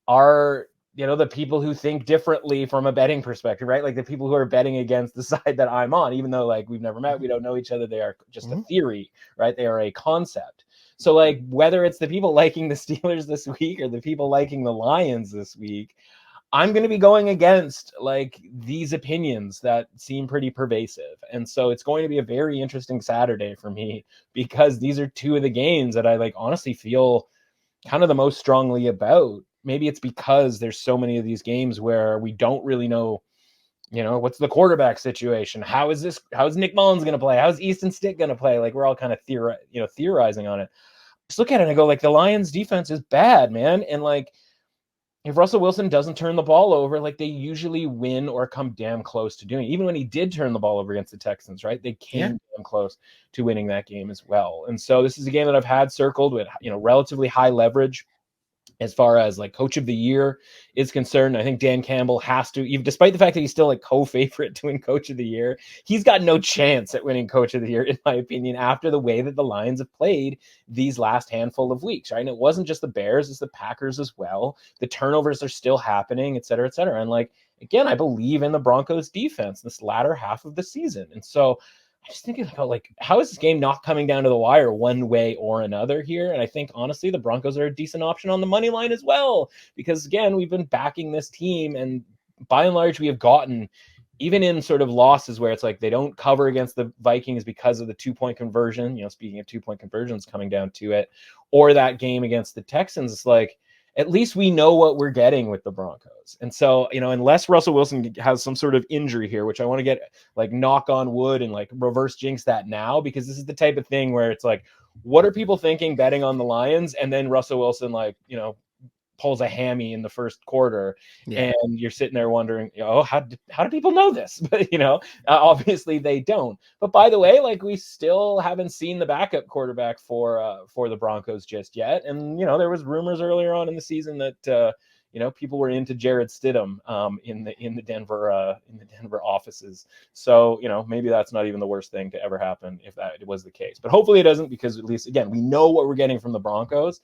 are, the people who think differently from a betting perspective, right? Like the people who are betting against the side that I'm on, even though like we've never met, we don't know each other. They are just a theory, right? They are a concept. So like whether it's the people liking the Steelers this week or the people liking the Lions this week, I'm going to be going against like these opinions that seem pretty pervasive. And so it's going to be a very interesting Saturday for me, because these are two of the games that I like honestly feel kind of the most strongly about. Maybe it's because there's so many of these games where we don't really know, what's the quarterback situation? How is Nick Mullins going to play? How's Easton Stick going to play? Like we're all kind of theorizing on it. Just look at it and I go like, the Lions defense is bad, man. And like, if Russell Wilson doesn't turn the ball over, like they usually win or come damn close to doing it. Even when he did turn the ball over against the Texans, right? They came damn close to winning that game as well. And so this is a game that I've had circled with, relatively high leverage as far as like coach of the year is concerned. I think Dan Campbell has to, even despite the fact that he's still like co-favorite to win coach of the year, he's got no chance at winning coach of the year, in my opinion, after the way that the Lions have played these last handful of weeks, right? And it wasn't just the Bears, it's the Packers as well. The turnovers are still happening, et cetera, et cetera. And like, again, I believe in the Broncos defense this latter half of the season. And so I just think about like, how is this game not coming down to the wire one way or another here? And I think honestly, the Broncos are a decent option on the money line as well, because again, we've been backing this team, and by and large, we have gotten, even in sort of losses where it's like they don't cover against the Vikings because of the 2-point conversion, speaking of 2-point conversions coming down to it, or that game against the Texans, it's like, at least we know what we're getting with the Broncos. And so, unless Russell Wilson has some sort of injury here, which I want to get like knock on wood and like reverse jinx that now, because this is the type of thing where it's like, what are people thinking betting on the Lions? And then Russell Wilson, like, pulls a hammy in the first quarter, and you're sitting there wondering, how do people know this? But obviously they don't. But by the way, like we still haven't seen the backup quarterback for the Broncos just yet. And there was rumors earlier on in the season that people were into Jared Stidham in the Denver offices. So maybe that's not even the worst thing to ever happen if that was the case. But hopefully it doesn't, because at least again we know what we're getting from the Broncos.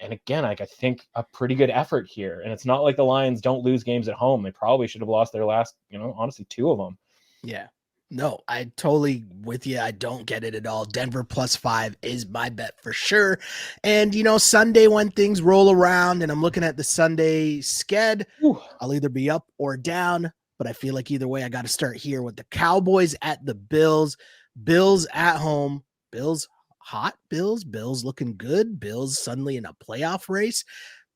And again, like I think a pretty good effort here. And it's not like the Lions don't lose games at home. They probably should have lost their last, honestly, 2 of them. Yeah. No, I totally with you. I don't get it at all. Denver +5 is my bet for sure. And Sunday when things roll around and I'm looking at the Sunday sked, Whew. I'll either be up or down, but I feel like either way I got to start here with the Cowboys at the Bills. Bills at home. Bills hot. Bills looking good. Bills suddenly in a playoff race.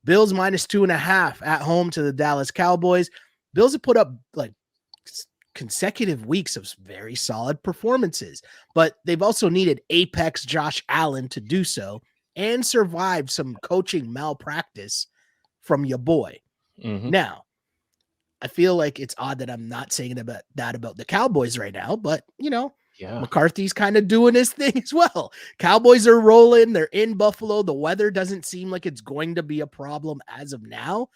Bills -2.5 at home to the Dallas Cowboys. Bills have put up like consecutive weeks of very solid performances, but they've also needed apex Josh Allen to do so and survive some coaching malpractice from your boy. Mm-hmm. Now, I feel like it's odd that I'm not saying about the Cowboys right now, but Yeah. McCarthy's kind of doing his thing as well. Cowboys are rolling. They're in Buffalo. The weather doesn't seem like it's going to be a problem as of now.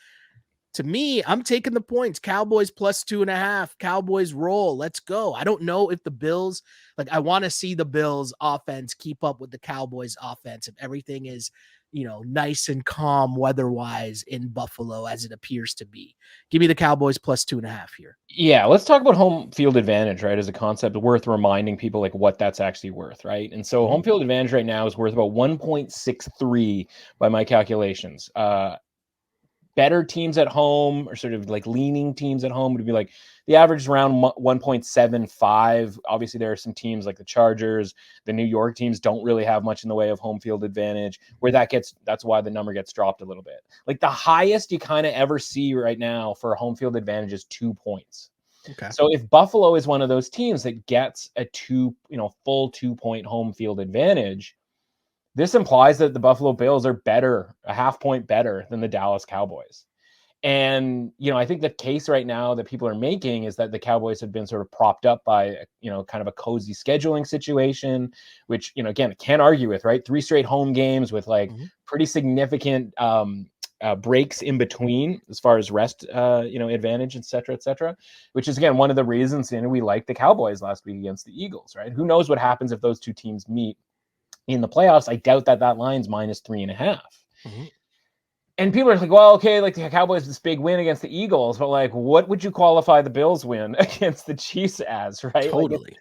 To me, I'm taking the points. Cowboys +2.5. Cowboys roll. Let's go. I don't know if the Bills, I want to see the Bills offense keep up with the Cowboys offense if everything is, nice and calm weather-wise in Buffalo as it appears to be. Give me the Cowboys +2.5 here. Yeah, let's talk about home field advantage, right? As a concept worth reminding people like what that's actually worth, right? And so home field advantage right now is worth about 1.63 by my calculations. Better teams at home, or sort of like leaning teams at home, would be like the average is around 1.75. Obviously, there are some teams like the Chargers, the New York teams don't really have much in the way of home field advantage, where that's why the number gets dropped a little bit. Like the highest you kind of ever see right now for home field advantage is 2 points. Okay. So if Buffalo is one of those teams that gets a full 2-point home field advantage, this implies that the Buffalo Bills are better, a half point better than the Dallas Cowboys. And, I think the case right now that people are making is that the Cowboys have been sort of propped up by, kind of a cozy scheduling situation, which, again, can't argue with, right? 3 straight home games with pretty significant breaks in between as far as rest, advantage, et cetera, which is, again, one of the reasons we liked the Cowboys last week against the Eagles, right? Who knows what happens if those two teams meet in the playoffs? I doubt that line's -3.5. And people are like, well, okay, like the Cowboys, this big win against the Eagles, but like, what would you qualify the Bills win against the Chiefs as, right? Totally.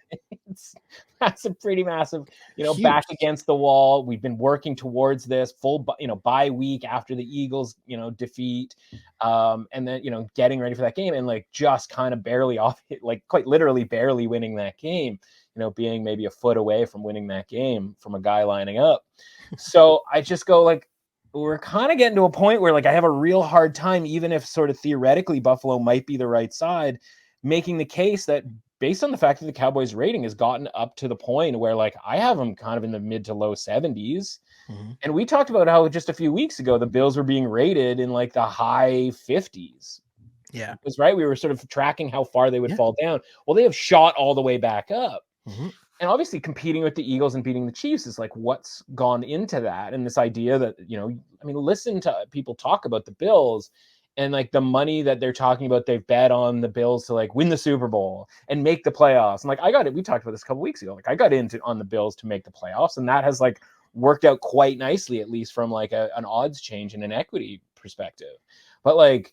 That's a pretty massive, Huge. back against the wall. We've been working towards this full, bye week after the Eagles, defeat, and then, getting ready for that game and like just kind of barely off, like quite literally barely winning that game, being maybe a foot away from winning that game from a guy lining up. So I just go like, we're kind of getting to a point where like I have a real hard time, even if sort of theoretically Buffalo might be the right side, making the case that based on the fact that the Cowboys rating has gotten up to the point where like I have them kind of in the mid to low 70s. And we talked about how just a few weeks ago, the Bills were being rated in like the high 50s. Yeah. Because, right, we were sort of tracking how far they would fall down. Well, they have shot all the way back up. And obviously competing with the Eagles and beating the Chiefs is like what's gone into that. And this idea that, listen to people talk about the Bills and like the money that they're talking about, they've bet on the Bills to like win the Super Bowl and make the playoffs. And like, we talked about this a couple weeks ago. Like I got on the Bills to make the playoffs, and that has like worked out quite nicely, at least from like an odds change and an equity perspective. But like,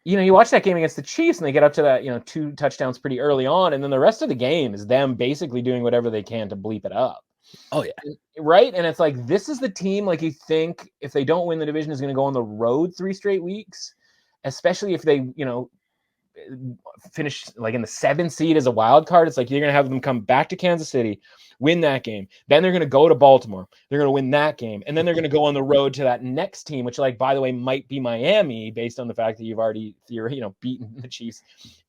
you watch that game against the Chiefs and they get up to that, 2 touchdowns pretty early on. And then the rest of the game is them basically doing whatever they can to bleep it up. Oh, yeah. Right. And it's like, this is the team, like you think if they don't win the division is going to go on the road 3 straight weeks, especially if they, finish like in the 7th seed as a wild card. It's like, you're going to have them come back to Kansas City, win that game. Then they're going to go to Baltimore. They're going to win that game. And then they're going to go on the road to that next team, which like, by the way, might be Miami based on the fact that you've already, beaten the Chiefs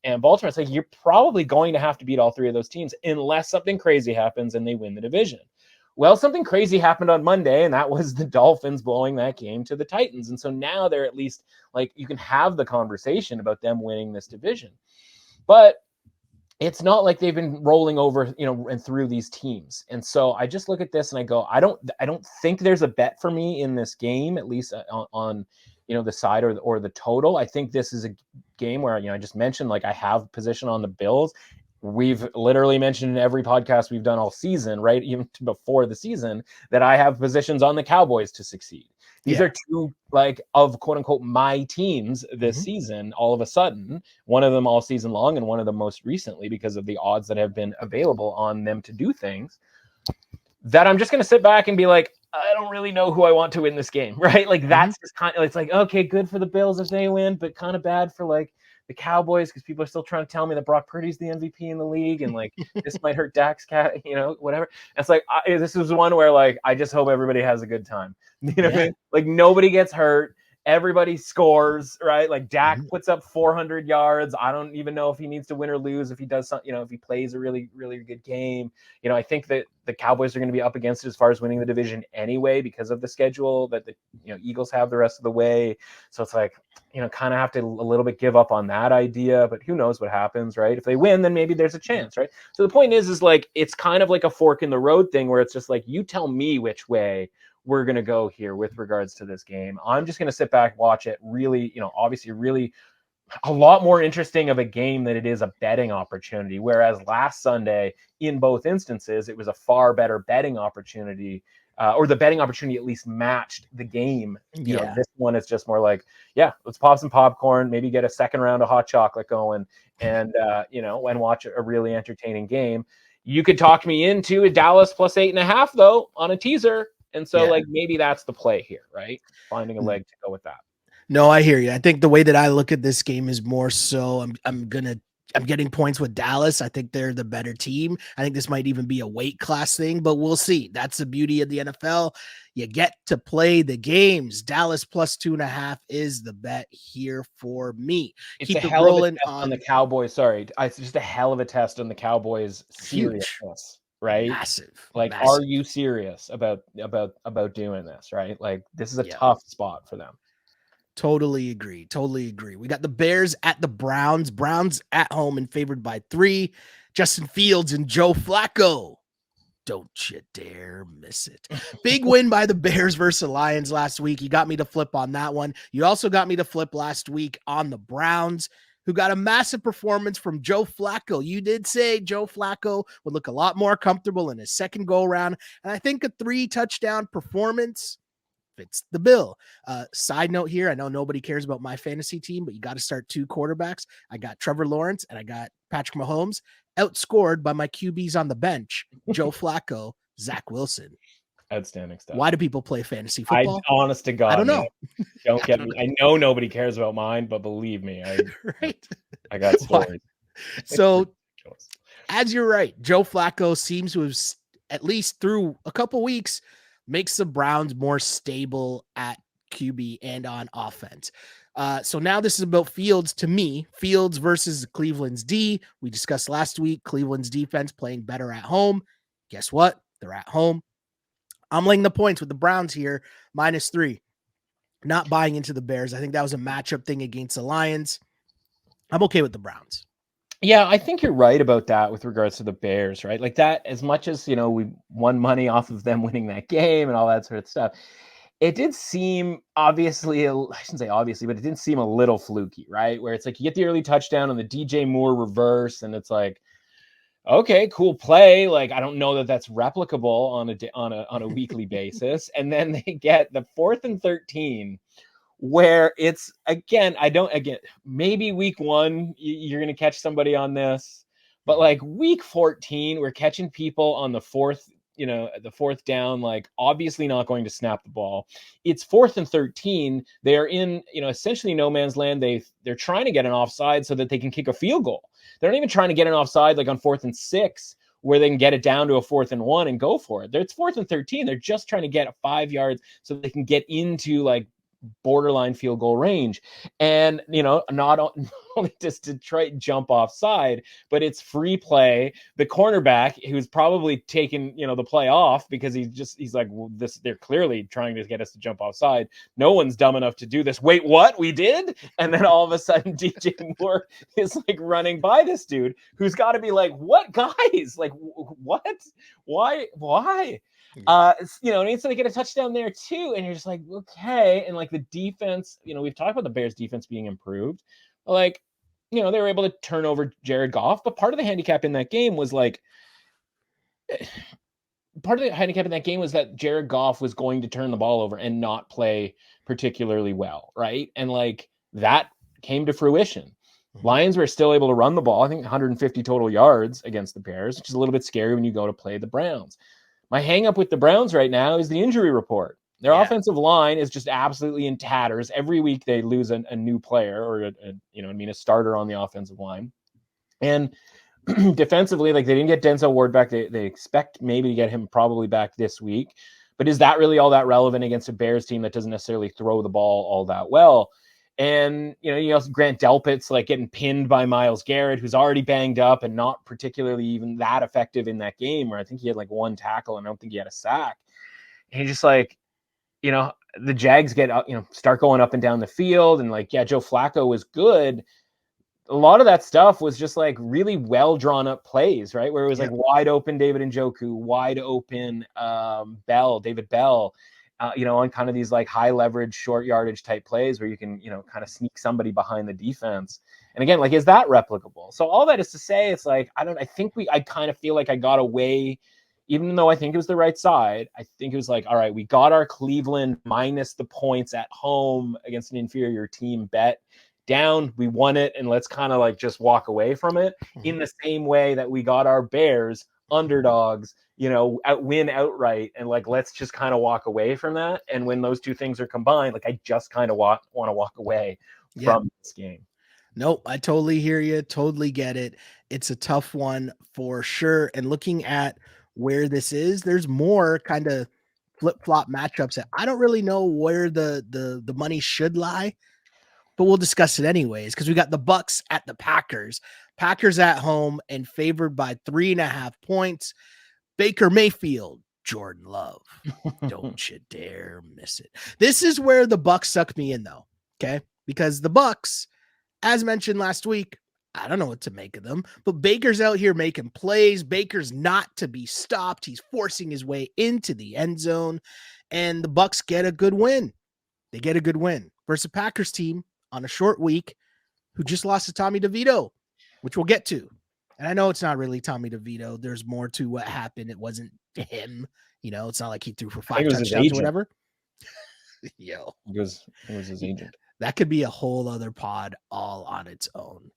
and Baltimore. It's like, you're probably going to have to beat all 3 of those teams unless something crazy happens and they win the division. Well, something crazy happened on Monday, and that was the Dolphins blowing that game to the Titans. And so now they're at least like, you can have the conversation about them winning this division. But it's not like they've been rolling over, and through these teams. And so I just look at this and I go, I don't think there's a bet for me in this game, at least on the side or the total. I think this is a game where, I just mentioned, like I have position on the Bills. we've literally mentioned in every podcast we've done all season, right? Even before the season, that I have positions on the Cowboys to succeed. These are two, like, of quote unquote my teams this season, all of a sudden, one of them all season long and one of them most recently because of the odds that have been available on them to do things, that I'm just going to sit back and be like, I don't really know who I want to win this game, right? Like, that's just kind of, it's like, okay, good for the Bills if they win, but kind of bad for, like, the Cowboys, because people are still trying to tell me that Brock Purdy's the MVP in the league, and, like, this might hurt Dak's cat, whatever. And it's like, this is one where, like, I just hope everybody has a good time. You know what I mean? Like, nobody gets hurt. Everybody scores, right? Like, Dak puts up 400 yards. I don't even know if he needs to win or lose. If he does something, if he plays a really, really good game, I think that the Cowboys are going to be up against it as far as winning the division anyway, because of the schedule that the Eagles have the rest of the way. So it's like, kind of have to a little bit give up on that idea, but who knows what happens, right? If they win, then maybe there's a chance, right? So the point is like, it's kind of like a fork in the road thing where it's just like, you tell me which way we're going to go here with regards to this game. I'm just going to sit back, watch it. Really, obviously really a lot more interesting of a game than it is a betting opportunity. Whereas last Sunday, in both instances, it was a far better betting opportunity, or the betting opportunity at least matched the game. This one is just more like, let's pop some popcorn, maybe get a second round of hot chocolate going, and and watch a really entertaining game. You could talk me into a Dallas plus 8.5 though on a teaser. And so, like, maybe that's the play here, right? Finding a leg to go with that. No, I hear you. I think the way that I look at this game is more so I'm getting points with Dallas. I think they're the better team. I think this might even be a weight class thing, but we'll see. That's the beauty of the NFL. You get to play the games. Dallas plus 2.5 is the bet here for me. It's Keep a hell of a test on the Cowboys. Sorry, it's just a hell of a test on the Cowboys' seriousness. Right? Massive. Are you serious about doing this, right? Like, this is a tough spot for them. Totally agree. We got the Bears at the Browns. Browns at home and favored by 3. Justin Fields and Joe Flacco. Don't you dare miss it. Big win by the Bears versus the Lions last week. You got me to flip on that one. You also got me to flip last week on the Browns, who got a massive performance from Joe Flacco. You did say Joe Flacco would look a lot more comfortable in his second go-around, and I think a 3-touchdown performance fits the bill. Side note here, I know nobody cares about my fantasy team, but you got to start 2 quarterbacks. I got Trevor Lawrence and I got Patrick Mahomes, outscored by my QBs on the bench, Joe Flacco, Zach Wilson. Outstanding stuff. Why do people play fantasy football? Honest to God, I don't know. Don't get me. I know nobody cares about mine, but believe me, I got stories. So, as you're right, Joe Flacco seems to have, at least through a couple weeks, makes the Browns more stable at QB and on offense. So now this is about Fields to me. Fields versus Cleveland's D. We discussed last week, Cleveland's defense playing better at home. Guess what? They're at home. I'm laying the points with the Browns here, -3. Not buying into the Bears. I think that was a matchup thing against the Lions. I'm okay with the Browns. Yeah, I think you're right about that with regards to the Bears, right? Like, that, as much as, we won money off of them winning that game and all that sort of stuff, it did seem obviously, I shouldn't say obviously, but it did seem a little fluky, right? Where it's like you get the early touchdown on the DJ Moore reverse, and it's like, okay, cool play. Like, I don't know that that's replicable on a weekly basis. And then they get the 4th and 13, where it's, again, maybe week 1, you're going to catch somebody on this, but like week 14, we're catching people on the 4th, the 4th down, like, obviously not going to snap the ball. It's 4th and 13. They're in, essentially no man's land. They're trying to get an offside so that they can kick a field goal. They're not even trying to get an offside like on 4th and 6, where they can get it down to a 4th and 1 and go for it. It's 4th and 13. They're just trying to get 5 yards so they can get into like borderline field goal range. And, not only does Detroit jump offside, but it's free play. The cornerback, who's probably taken, the play off because he's like, well, they're clearly trying to get us to jump offside. No one's dumb enough to do this. Wait, what? We did? And then all of a sudden DJ Moore is like running by this dude who's got to be like, what, guys? Like, what? Why? And so they get a touchdown there too, and you're just like, okay. And like the defense, we've talked about the Bears defense being improved, but like, they were able to turn over Jared Goff. But part of the handicap in that game was like, that Jared Goff was going to turn the ball over and not play particularly well, right? And like that came to fruition. Lions were still able to run the ball. I think 150 total yards against the Bears, which is a little bit scary when you go to play the Browns. My hang up with the Browns right now is the injury report. Their offensive line is just absolutely in tatters. Every week they lose a new player or a starter on the offensive line. And defensively, like they didn't get Denzel Ward back. They expect maybe to get him probably back this week. But is that really all that relevant against a Bears team that doesn't necessarily throw the ball all that well? And, you also Grant Delpit's like getting pinned by Myles Garrett, who's already banged up and not particularly even that effective in that game, where I think he had like one tackle and I don't think he had a sack. And he's just like, the Jags get, start going up and down the field. And like, Joe Flacco was good. A lot of that stuff was just like really well drawn up plays, right? Where it was like wide open David Njoku, wide open David Bell, on kind of these like high leverage, short yardage type plays where you can, kind of sneak somebody behind the defense. And again, like, is that replicable? So all that is to say, it's like, I kind of feel like I got away, even though I think it was the right side. I think it was like, all right, we got our Cleveland minus the points at home against an inferior team bet down, we won it, and let's kind of like just walk away from it in the same way that we got our Bears underdogs, win outright, and like let's just kind of walk away from that. And when those two things are combined, like I just kind of want to walk away from this game. Nope, I totally hear you, totally get it. It's a tough one for sure. And looking at where this is, there's more kind of flip-flop matchups that I don't really know where the money should lie. But we'll discuss it anyways, because we got the Bucs at the Packers. Packers at home and favored by 3.5 points. Baker Mayfield, Jordan Love. Don't you dare miss it. This is where the Bucs suck me in, though. Okay, because the Bucs, as mentioned last week, I don't know what to make of them, but Baker's out here making plays. Baker's not to be stopped. He's forcing his way into the end zone, and the Bucs get a good win. They get a good win versus a Packers team on a short week who just lost to Tommy DeVito, which we'll get to. And I know it's not really Tommy DeVito. There's more to what happened. It wasn't him. It's not like he threw for 5 touchdowns or whatever. Yo. It was his agent. That could be a whole other pod all on its own.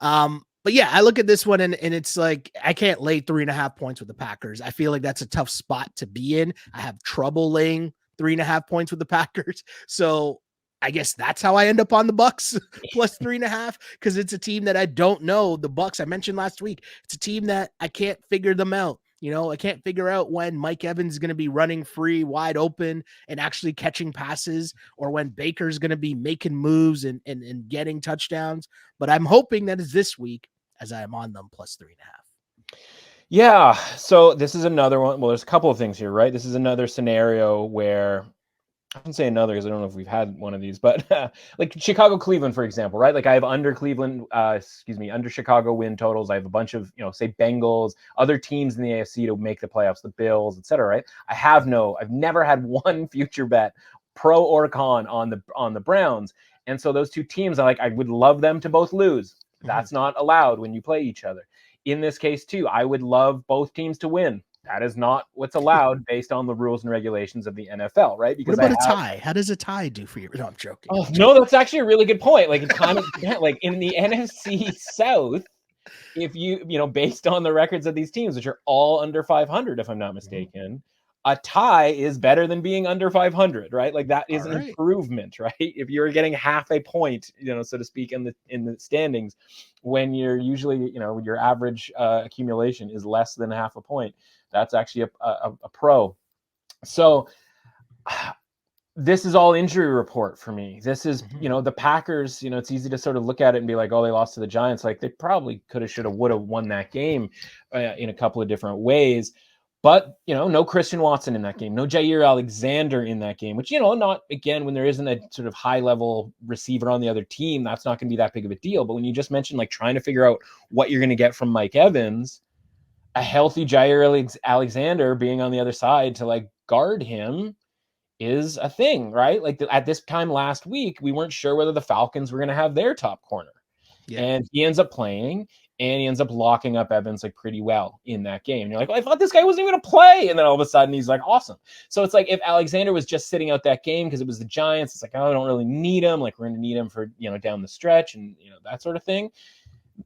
But yeah, I look at this one and it's like, I can't lay 3.5 points with the Packers. I feel like that's a tough spot to be in. I have trouble laying 3.5 points with the Packers. So I guess that's how I end up on the Bucs plus 3.5, because it's a team that I don't know. The Bucs, I mentioned last week, it's a team that I can't figure them out. I can't figure out when Mike Evans is going to be running free, wide open, and actually catching passes, or when Baker's going to be making moves and getting touchdowns. But I'm hoping that is this week, as I am on them plus 3.5. Yeah. So this is another one. Well, there's a couple of things here, right? This is another scenario where I can say another because I don't know if we've had one of these, but like Chicago, Cleveland, for example, right? Like I have under Cleveland, under Chicago win totals. I have a bunch of, say Bengals, other teams in the AFC to make the playoffs, the Bills, et cetera, right? I've never had one future bet, pro or con, on the Browns. And so those two teams, I would love them to both lose. That's not allowed when you play each other. In this case too, I would love both teams to win. That is not what's allowed based on the rules and regulations of the NFL, right? Because what about a tie? How does a tie do for you? No, I'm joking. Oh, no, that's actually a really good point. Like, it kind of, like in the NFC South, if you based on the records of these teams, which are all under 500, if I'm not mistaken, a tie is better than being under 500, right? Like that is an improvement, right? If you're getting half a point, so to speak, in the standings, when you're usually, your average accumulation is less than half a point. That's actually a pro. So this is all injury report for me. This is, the Packers, it's easy to sort of look at it and be like, oh, they lost to the Giants. Like they probably could have, should have, would have won that game in a couple of different ways. But, no Christian Watson in that game, no Jair Alexander in that game, which, not, again, when there isn't a sort of high level receiver on the other team, that's not going to be that big of a deal. But when you just mentioned like trying to figure out what you're going to get from Mike Evans, a healthy Jair Alexander being on the other side to like guard him is a thing, right? Like at this time last week, we weren't sure whether the Falcons were going to have their top corner. And he ends up playing, and he ends up locking up Evans like pretty well in that game. And you're like, well, I thought this guy wasn't even going to play. And then all of a sudden he's like, awesome. So it's like if Alexander was just sitting out that game because it was the Giants, it's like, oh, I don't really need him. Like we're going to need him for, down the stretch and, that sort of thing.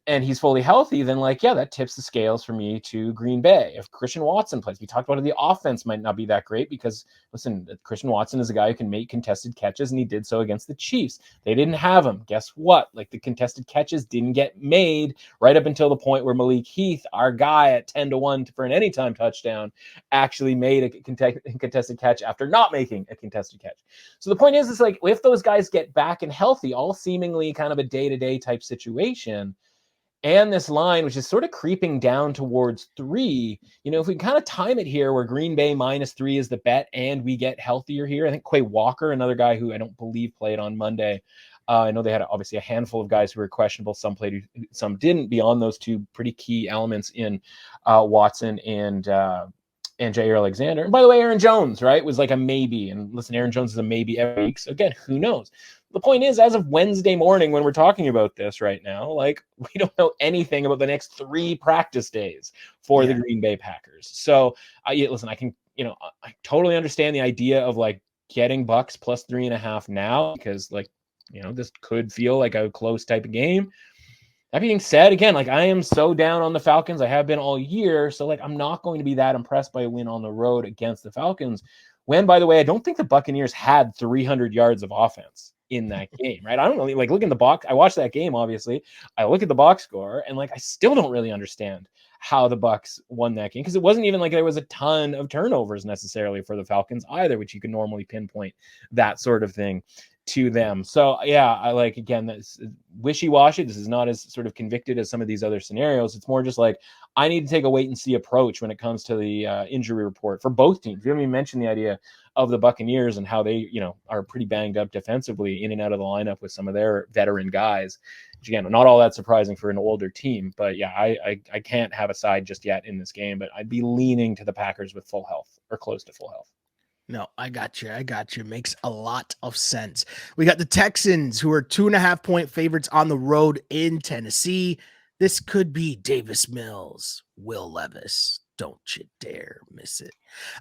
And he's fully healthy, then that tips the scales for me to Green Bay. If Christian Watson plays, we talked about it, the offense might not be that great because, listen, Christian Watson is a guy who can make contested catches, and he did so against the Chiefs. They didn't have him. Guess what? Like the contested catches didn't get made right up until the point where Malik Heath, our guy at 10-1 for an anytime touchdown, actually made a contested catch after not making a contested catch. So the point is like if those guys get back and healthy, all seemingly kind of a day-to-day type situation, and this line, which is sort of creeping down towards 3, if we kind of time it here where Green Bay -3 is the bet and we get healthier here. I think Quay Walker, another guy who I don't believe played on Monday. I know they had obviously a handful of guys who were questionable. Some played, some didn't, beyond those two pretty key elements in Watson and Jair Alexander. And by the way, Aaron Jones, right, was like a maybe. And listen, Aaron Jones is a maybe every week. So again, who knows? The point is, as of Wednesday morning, when we're talking about this right now, like we don't know anything about the next 3 practice days for the Green Bay Packers. So listen, I can, I totally understand the idea of like getting Bucs plus 3.5 now, because like, this could feel like a close type of game. That being said, again, like I am so down on the Falcons. I have been all year. So like, I'm not going to be that impressed by a win on the road against the Falcons. When, by the way, I don't think the Buccaneers had 300 yards of offense in that game, right? I don't really like look in the box. I watched that game, obviously. I look at the box score and like I still don't really understand how the Bucs won that game, because it wasn't even like there was a ton of turnovers necessarily for the Falcons either, which you could normally pinpoint that sort of thing to them. So yeah, I like, again, that's wishy-washy. This is not as sort of convicted as some of these other scenarios. It's more just like I need to take a wait and see approach when it comes to the injury report for both teams. You haven't even mentioned the idea of the Buccaneers and how they, are pretty banged up defensively in and out of the lineup with some of their veteran guys, which again, not all that surprising for an older team. But yeah, I can't have a side just yet in this game, but I'd be leaning to the Packers with full health or close to full health. No, I got you. Makes a lot of sense. We got the Texans, who are 2.5-point favorites on the road in Tennessee. This could be Davis Mills, Will Levis. Don't you dare miss it.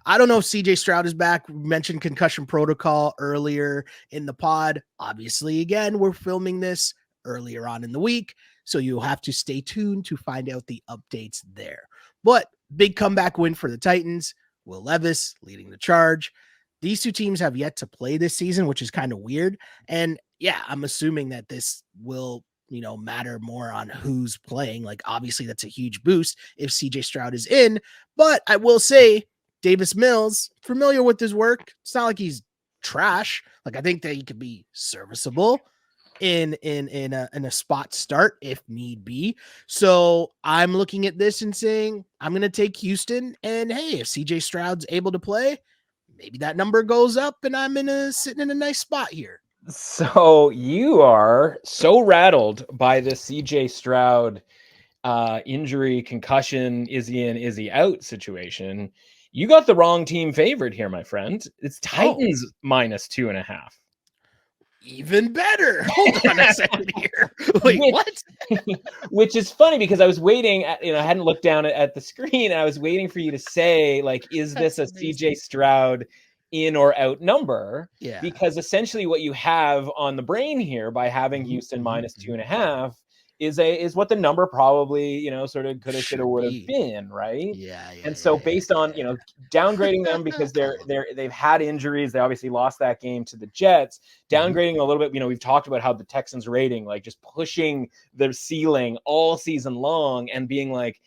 I don't know if CJ Stroud is back. We mentioned concussion protocol earlier in the pod. Obviously, again, we're filming this earlier on in the week, so you'll have to stay tuned to find out the updates there. But big comeback win for the Titans. Will Levis leading the charge. These two teams have yet to play this season, which is kind of weird. And yeah, I'm assuming that this will, matter more on who's playing. Like, obviously, that's a huge boost if CJ Stroud is in. But I will say, Davis Mills, familiar with his work. It's not like he's trash. Like, I think that he could be serviceable in a spot start if need be. So I'm looking at this and saying I'm going to take Houston, and hey, if CJ Stroud's able to play, maybe that number goes up and I'm sitting in a nice spot here. So you are so rattled by the CJ Stroud injury, concussion, is he in, is he out situation. You got the wrong team favored here, my friend. It's Titans -2.5. Even better. Hold on a second here. Wait, what? Which is funny because I was waiting, I hadn't looked down at the screen, and I was waiting for you to say, like, is this a CJ Stroud in or out number? Yeah. Because essentially what you have on the brain here by having Houston -2.5 is what the number probably, sort of coulda, shoulda, would have been, right? Yeah. And so based on, downgrading them because they've had injuries, they obviously lost that game to the Jets, downgrading a little bit, we've talked about how the Texans rating, like just pushing the ceiling all season long and being like,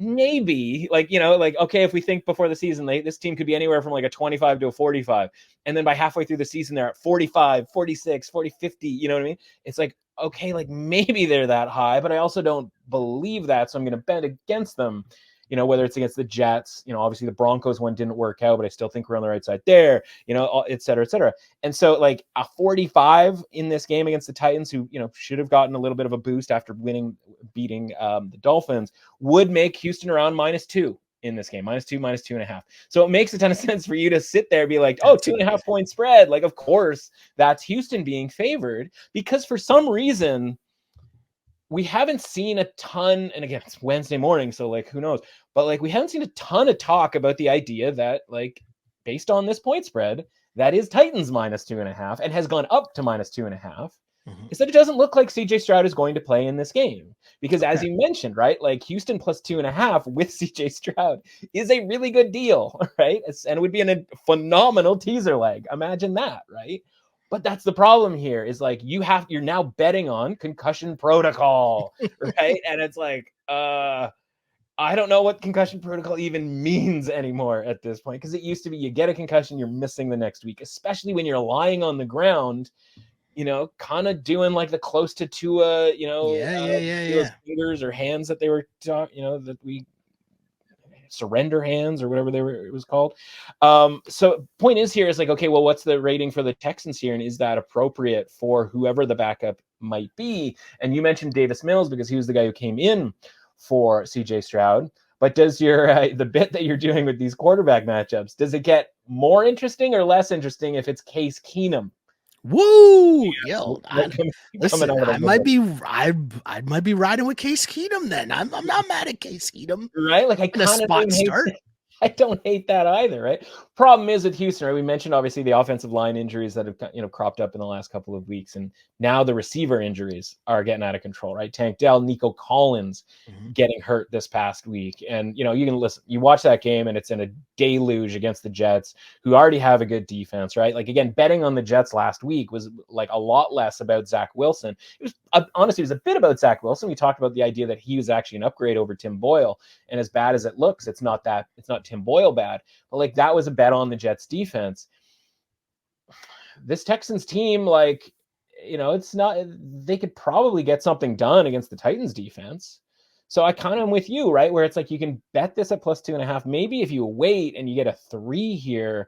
maybe okay, if we think before the season, this team could be anywhere from like a 25 to a 45. And then by halfway through the season, they're at 45, 46, 40, 50. You know what I mean? It's like, okay, like maybe they're that high, but I also don't believe that. So I'm going to bet against them, whether it's against the Jets, obviously the Broncos one didn't work out, but I still think we're on the right side there, et cetera, et cetera. And so like a 45 in this game against the Titans, who, should have gotten a little bit of a boost after beating the Dolphins, would make Houston around -2 in this game, -2.5. So it makes a ton of sense for you to sit there and be like, 2.5 point spread. Like, of course, that's Houston being favored, because for some reason, we haven't seen a ton, and again, it's Wednesday morning, so like who knows, but like we haven't seen a ton of talk about the idea that like based on this point spread that is Titans -2.5 and has gone up to -2.5, is that it doesn't look like CJ Stroud is going to play in this game. Because as you mentioned, right, like Houston plus 2.5 with CJ Stroud is a really good deal, right? And it would be a phenomenal teaser leg. Imagine that, right? But that's the problem here is like you're now betting on concussion protocol, right? And it's like, I don't know what concussion protocol even means anymore at this point, because it used to be you get a concussion, you're missing the next week, especially when you're lying on the ground, kind of doing like the close to Tua, Tua's fingers or hands that they were talking, that we surrender hands or whatever it was called. So point is here is like, okay, well, what's the rating for the Texans here? And is that appropriate for whoever the backup might be? And you mentioned Davis Mills because he was the guy who came in for CJ Stroud. But does your the bit that you're doing with these quarterback matchups, does it get more interesting or less interesting if it's Case Keenum? Woo! Yo, listen, I might be riding with Case Keenum then. I'm not mad at Case Keenum. Right? Like I kind of start. I don't hate that either, right? Problem is with Houston, right? We mentioned obviously the offensive line injuries that have cropped up in the last couple of weeks, and now the receiver injuries are getting out of control, right? Tank Dell, Nico Collins getting hurt this past week, and you can you watch that game, and it's in a deluge against the Jets, who already have a good defense, right? Like again, betting on the Jets last week was like a lot less about Zach Wilson. It was honestly, it was a bit about Zach Wilson. We talked about the idea that he was actually an upgrade over Tim Boyle, and as bad as it looks, it's not Tim Boyle bad, but like that was a bet on the Jets defense. This Texans team, like, it's not, they could probably get something done against the Titans defense. So I kind of am with you, right? Where it's like, you can bet this at plus 2.5. Maybe if you wait and you get a 3 here,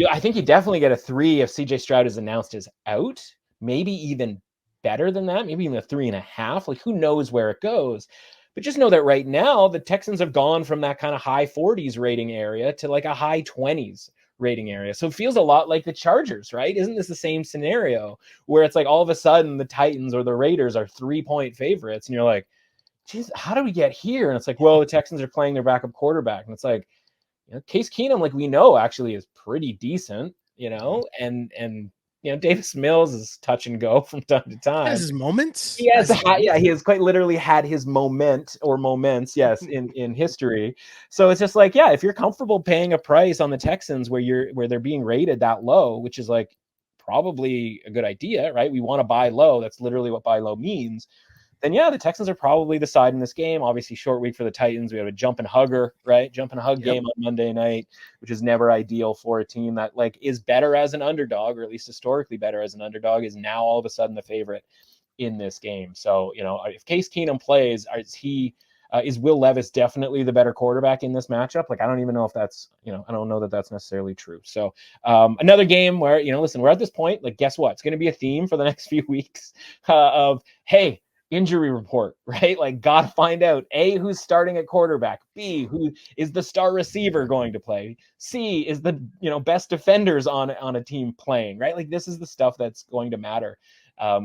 I think you definitely get a 3 if CJ Stroud is announced as out, maybe even better than that, maybe even a 3.5. Like who knows where it goes. But just know that right now, the Texans have gone from that kind of high 40s rating area to like a high 20s rating area. So it feels a lot like the Chargers, right? Isn't this the same scenario where it's like all of a sudden the Titans or the Raiders are 3-point favorites? And you're like, geez, how do we get here? And it's like, well, the Texans are playing their backup quarterback. And it's like, Case Keenum, like we know actually is pretty decent, and Davis Mills is touch and go from time to time. He has his moments. He has quite literally had his moments, yes, in history. So it's just like, if you're comfortable paying a price on the Texans where they're being rated that low, which is like probably a good idea, right? We want to buy low. That's literally what buy low means. Then the Texans are probably the side in this game. Obviously, short week for the Titans. We have a jump and hugger, right? Jump and hug game on Monday night, which is never ideal for a team that like is better as an underdog, or at least historically better as an underdog, is now all of a sudden the favorite in this game. So, if Case Keenum plays, is Will Levis definitely the better quarterback in this matchup? Like, I don't even know if that's, I don't know that that's necessarily true. So another game where, listen, we're at this point, like, guess what? It's going to be a theme for the next few weeks of, hey, injury report, right? Like, gotta find out A, who's starting at quarterback, B, who is the star receiver going to play, C, is the best defenders on a team playing, right? Like, this is the stuff that's going to matter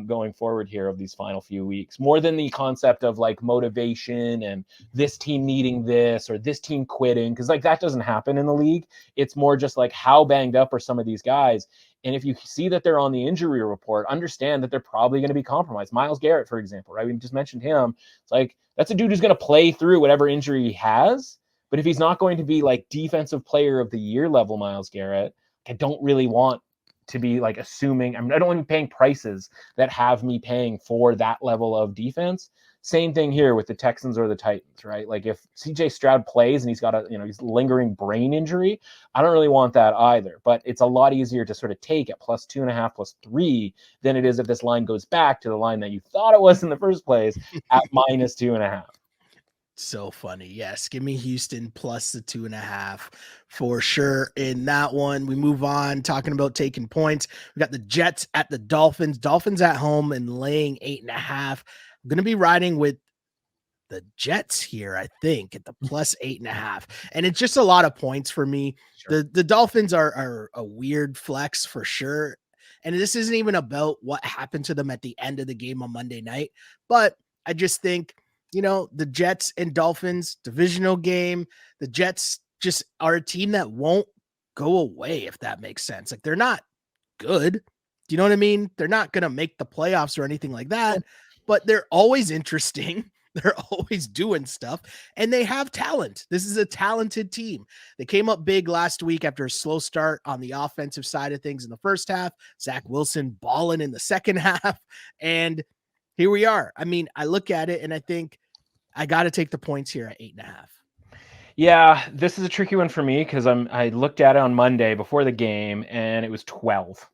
going forward here of these final few weeks, more than the concept of like motivation and this team needing this or this team quitting, because like that doesn't happen in the league. It's more just like how banged up are some of these guys. And if you see that they're on the injury report, understand that they're probably going to be compromised. Myles Garrett, for example, right? We just mentioned him. It's like, that's a dude who's going to play through whatever injury he has. But if he's not going to be like defensive player of the year level Myles Garrett, I don't really want to be like assuming, I don't want to be paying prices that have me paying for that level of defense. Same thing here with the Texans or the Titans, right? Like if CJ Stroud plays and he's got he's lingering brain injury, I don't really want that either. But it's a lot easier to sort of take at plus 2.5, plus 3 than it is if this line goes back to the line that you thought it was in the first place at minus 2.5. So funny. Yes. Give me Houston plus the 2.5 for sure. In that one, we move on talking about taking points. We got the Jets at the Dolphins. Dolphins at home and laying 8.5. I'm going to be riding with the Jets here, I think, at the plus 8.5. And it's just a lot of points for me. Sure. The Dolphins are a weird flex for sure. And this isn't even about what happened to them at the end of the game on Monday night, but I just think, the Jets and Dolphins divisional game, the Jets just are a team that won't go away, if that makes sense. Like, they're not good. Do you know what I mean? They're not going to make the playoffs or anything like that, but they're always interesting. They're always doing stuff, and they have talent. This is a talented team. They came up big last week after a slow start on the offensive side of things in the first half. Zach Wilson balling in the second half, and here we are. I mean, I look at it and I think I got to take the points here at 8.5. Yeah, this is a tricky one for me because I looked at it on Monday before the game and it was 12.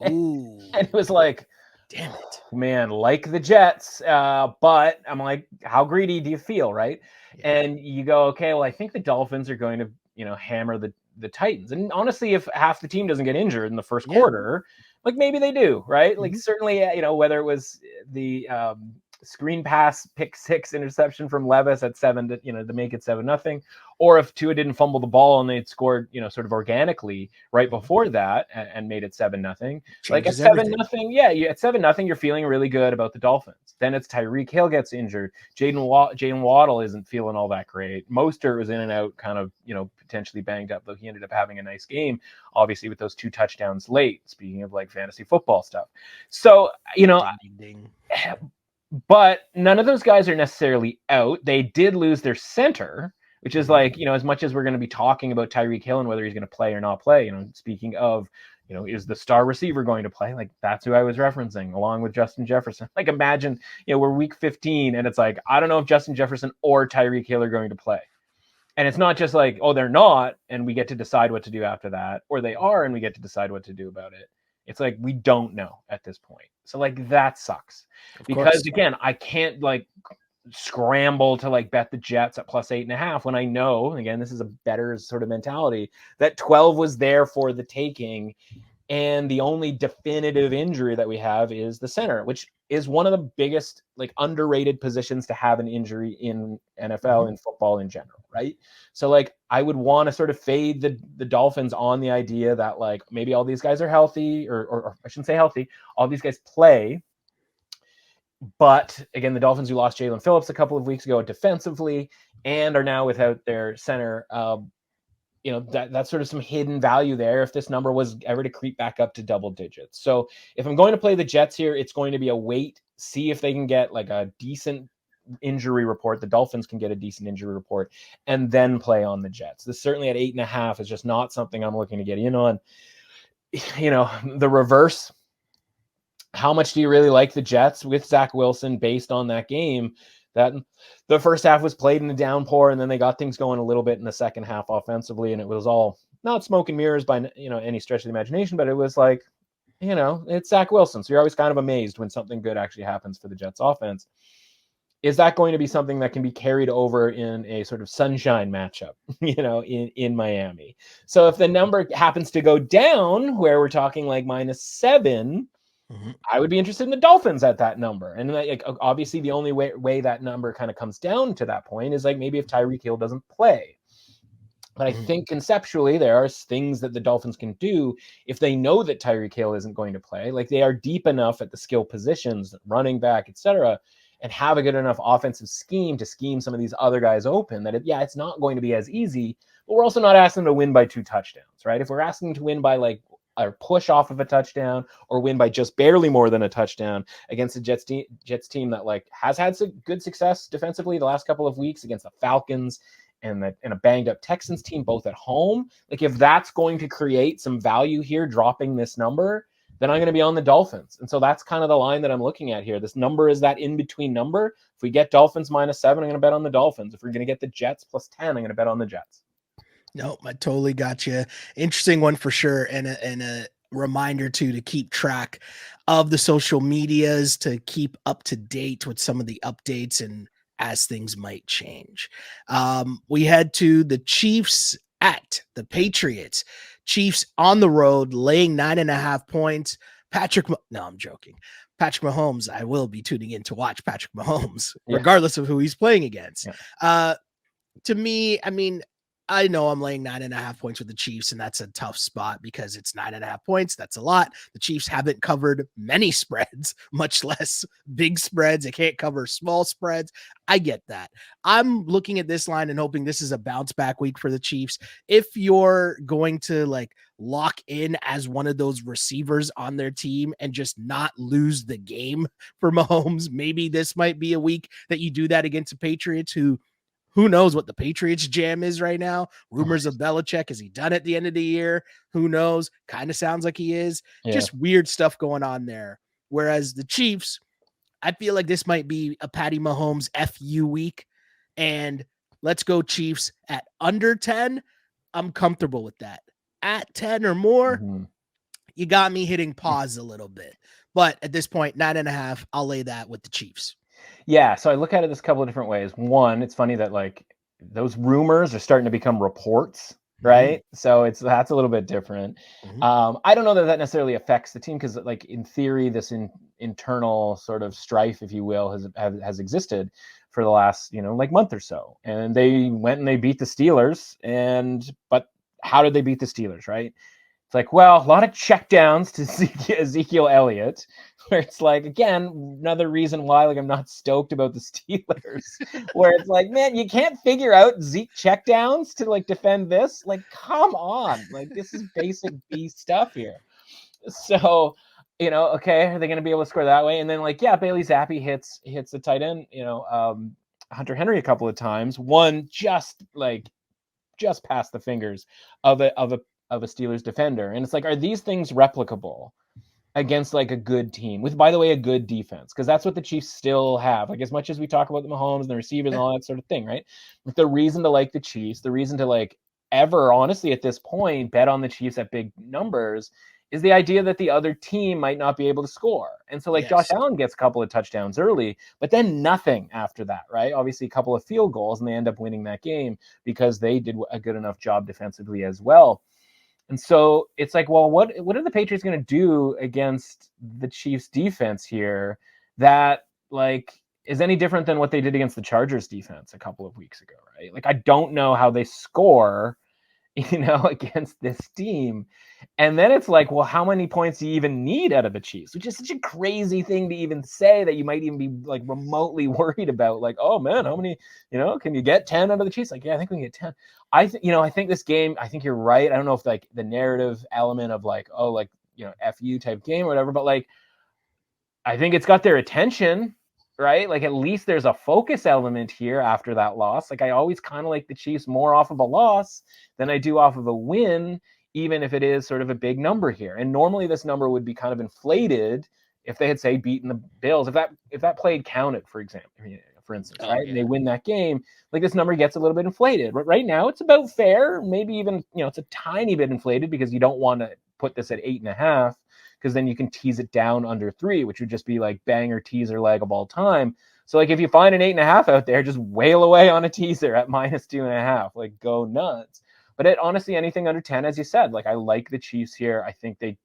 Ooh. And it was like, damn it, man, like the Jets. But I'm like, how greedy do you feel, right? Yeah. And you go, okay, well, I think the Dolphins are going to, hammer the Titans. And honestly, if half the team doesn't get injured in the first quarter, like maybe they do, right? Like certainly, whether it was the screen pass, pick six interception from Levis at 7 to make it 7-0, or if Tua didn't fumble the ball and they'd scored, sort of organically right before that and made it 7-0. Like at 7-0, at 7-0, you're feeling really good about the Dolphins. Then it's Tyreek Hill gets injured. Jalen Waddle isn't feeling all that great. Mostert was in and out, kind of, potentially banged up, though he ended up having a nice game, obviously with those 2 touchdowns late, speaking of like fantasy football stuff. So, ding. But none of those guys are necessarily out. They did lose their center, which is like, as much as we're going to be talking about Tyreek Hill and whether he's going to play or not play, speaking of, is the star receiver going to play? Like, that's who I was referencing, along with Justin Jefferson. Like, imagine, we're week 15 and it's like, I don't know if Justin Jefferson or Tyreek Hill are going to play. And it's not just like, oh, they're not, and we get to decide what to do after that, or they are, and we get to decide what to do about it. It's like, we don't know at this point. So like, that sucks because again, I can't like scramble to like bet the Jets at plus 8.5 when I know, again, this is a better sort of mentality, that 12 was there for the taking. And the only definitive injury that we have is the center, which is one of the biggest, like, underrated positions to have an injury in NFL and football in general, right? So, like, I would want to sort of fade the Dolphins on the idea that, like, maybe all these guys are healthy, or I shouldn't say healthy, all these guys play. But, again, the Dolphins who lost Jalen Phillips a couple of weeks ago defensively and are now without their center, that's sort of some hidden value there if this number was ever to creep back up to double digits. So if I'm going to play the Jets here, it's going to be a wait, see if they can get like a decent injury report. The Dolphins can get a decent injury report and then play on the Jets. This certainly at 8.5 is just not something I'm looking to get in on. The reverse, how much do you really like the Jets with Zach Wilson based on that game? That the first half was played in a downpour, and then they got things going a little bit in the second half offensively, and it was all not smoke and mirrors by any stretch of the imagination, but it was like, it's Zach Wilson, so you're always kind of amazed when something good actually happens for the Jets offense. Is that going to be something that can be carried over in a sort of sunshine matchup, in Miami? So if the number happens to go down, where we're talking like -7, I would be interested in the Dolphins at that number. And like, obviously the only way that number kind of comes down to that point is like maybe if Tyreek Hill doesn't play. But I think conceptually there are things that the Dolphins can do if they know that Tyreek Hill isn't going to play. Like, they are deep enough at the skill positions, running back, etc., and have a good enough offensive scheme to scheme some of these other guys open that it's not going to be as easy, but we're also not asking them to win by 2 touchdowns, right? If we're asking to win by like a push off of a touchdown or win by just barely more than a touchdown against the Jets team that like has had some good success defensively the last couple of weeks against the Falcons and a banged up Texans team, both at home. Like, if that's going to create some value here, dropping this number, then I'm going to be on the Dolphins. And so that's kind of the line that I'm looking at here. This number is that in-between number. If we get Dolphins -7, I'm going to bet on the Dolphins. If we're going to get the Jets +10, I'm going to bet on the Jets. Nope, I totally got you. Interesting one for sure, and a reminder too to keep track of the social medias, to keep up to date with some of the updates and as things might change. We head to the Chiefs at the Patriots. Chiefs on the road, laying 9.5 points. No, I'm joking. Patrick Mahomes, I will be tuning in to watch Patrick Mahomes, regardless of who he's playing against. To me, I mean, I know I'm laying 9.5 points with the Chiefs, and that's a tough spot because it's 9.5 points. That's a lot. The Chiefs haven't covered many spreads, much less big spreads. They can't cover small spreads. I get that. I'm looking at this line and hoping this is a bounce back week for the Chiefs. If you're going to like lock in as one of those receivers on their team and just not lose the game for Mahomes, maybe this might be a week that you do that against the Patriots, who knows what the Patriots jam is right now? Rumors of Belichick. Is he done at the end of the year? Who knows? Kind of sounds like he is. Yeah. Just weird stuff going on there. Whereas the Chiefs, I feel like this might be a Patty Mahomes FU week. And let's go Chiefs at under 10. I'm comfortable with that. At 10 or more, you got me hitting pause a little bit. But at this point, 9.5, I'll lay that with the Chiefs. Yeah, so I look at it this a couple of different ways. One, it's funny that like those rumors are starting to become reports, right? So that's a little bit different. I don't know that necessarily affects the team because, like, in theory, this internal sort of strife, if you will, has existed for the last like month or so. And they went and they beat the Steelers, but how did they beat the Steelers, right? It's like, well, a lot of checkdowns to Ezekiel Elliott, where it's like, again, another reason why like I'm not stoked about the Steelers, where it's like, man, you can't figure out Zeke checkdowns to like defend this. Like, come on, like this is basic B stuff here. So, okay, are they going to be able to score that way? And then like, yeah, Bailey Zappi hits the tight end, Hunter Henry a couple of times. One just past the fingers of a Steelers defender. And it's like, are these things replicable against like a good team with, by the way, a good defense? Because that's what the Chiefs still have. Like, as much as we talk about the Mahomes and the receivers and all that sort of thing, right? Like, the reason to like the Chiefs, the reason to like ever, honestly, at this point, bet on the Chiefs at big numbers is the idea that the other team might not be able to score. And so like Josh Allen gets a couple of touchdowns early, but then nothing after that, right? Obviously a couple of field goals and they end up winning that game because they did a good enough job defensively as well. And so it's like, well, what are the Patriots going to do against the Chiefs defense here that like is any different than what they did against the Chargers defense a couple of weeks ago, right? Like, I don't know how they score, against this team. And then it's like, well, how many points do you even need out of the Chiefs? Which is such a crazy thing to even say, that you might even be like remotely worried about. Like, oh man, how many, can you get 10 out of the Chiefs? Like, yeah, I think we can get 10. I think this game, I think you're right. I don't know if like the narrative element of like, oh, like, FU type game or whatever, but like, I think it's got their attention, right? Like, at least there's a focus element here after that loss. Like, I always kind of like the Chiefs more off of a loss than I do off of a win, even if it is sort of a big number here. And normally this number would be kind of inflated if they had, say, beaten the Bills. If that played counted, for example, for instance, right? Yeah. And they win that game, like, this number gets a little bit inflated. But right now it's about fair. Maybe even, it's a tiny bit inflated because you don't want to put this at 8.5. Because then you can tease it down under 3, which would just be like banger teaser leg of all time. So like, if you find an 8.5 out there, just wail away on a teaser at -2.5, like, go nuts. But honestly, anything under 10, as you said, like, I like the Chiefs here. I think they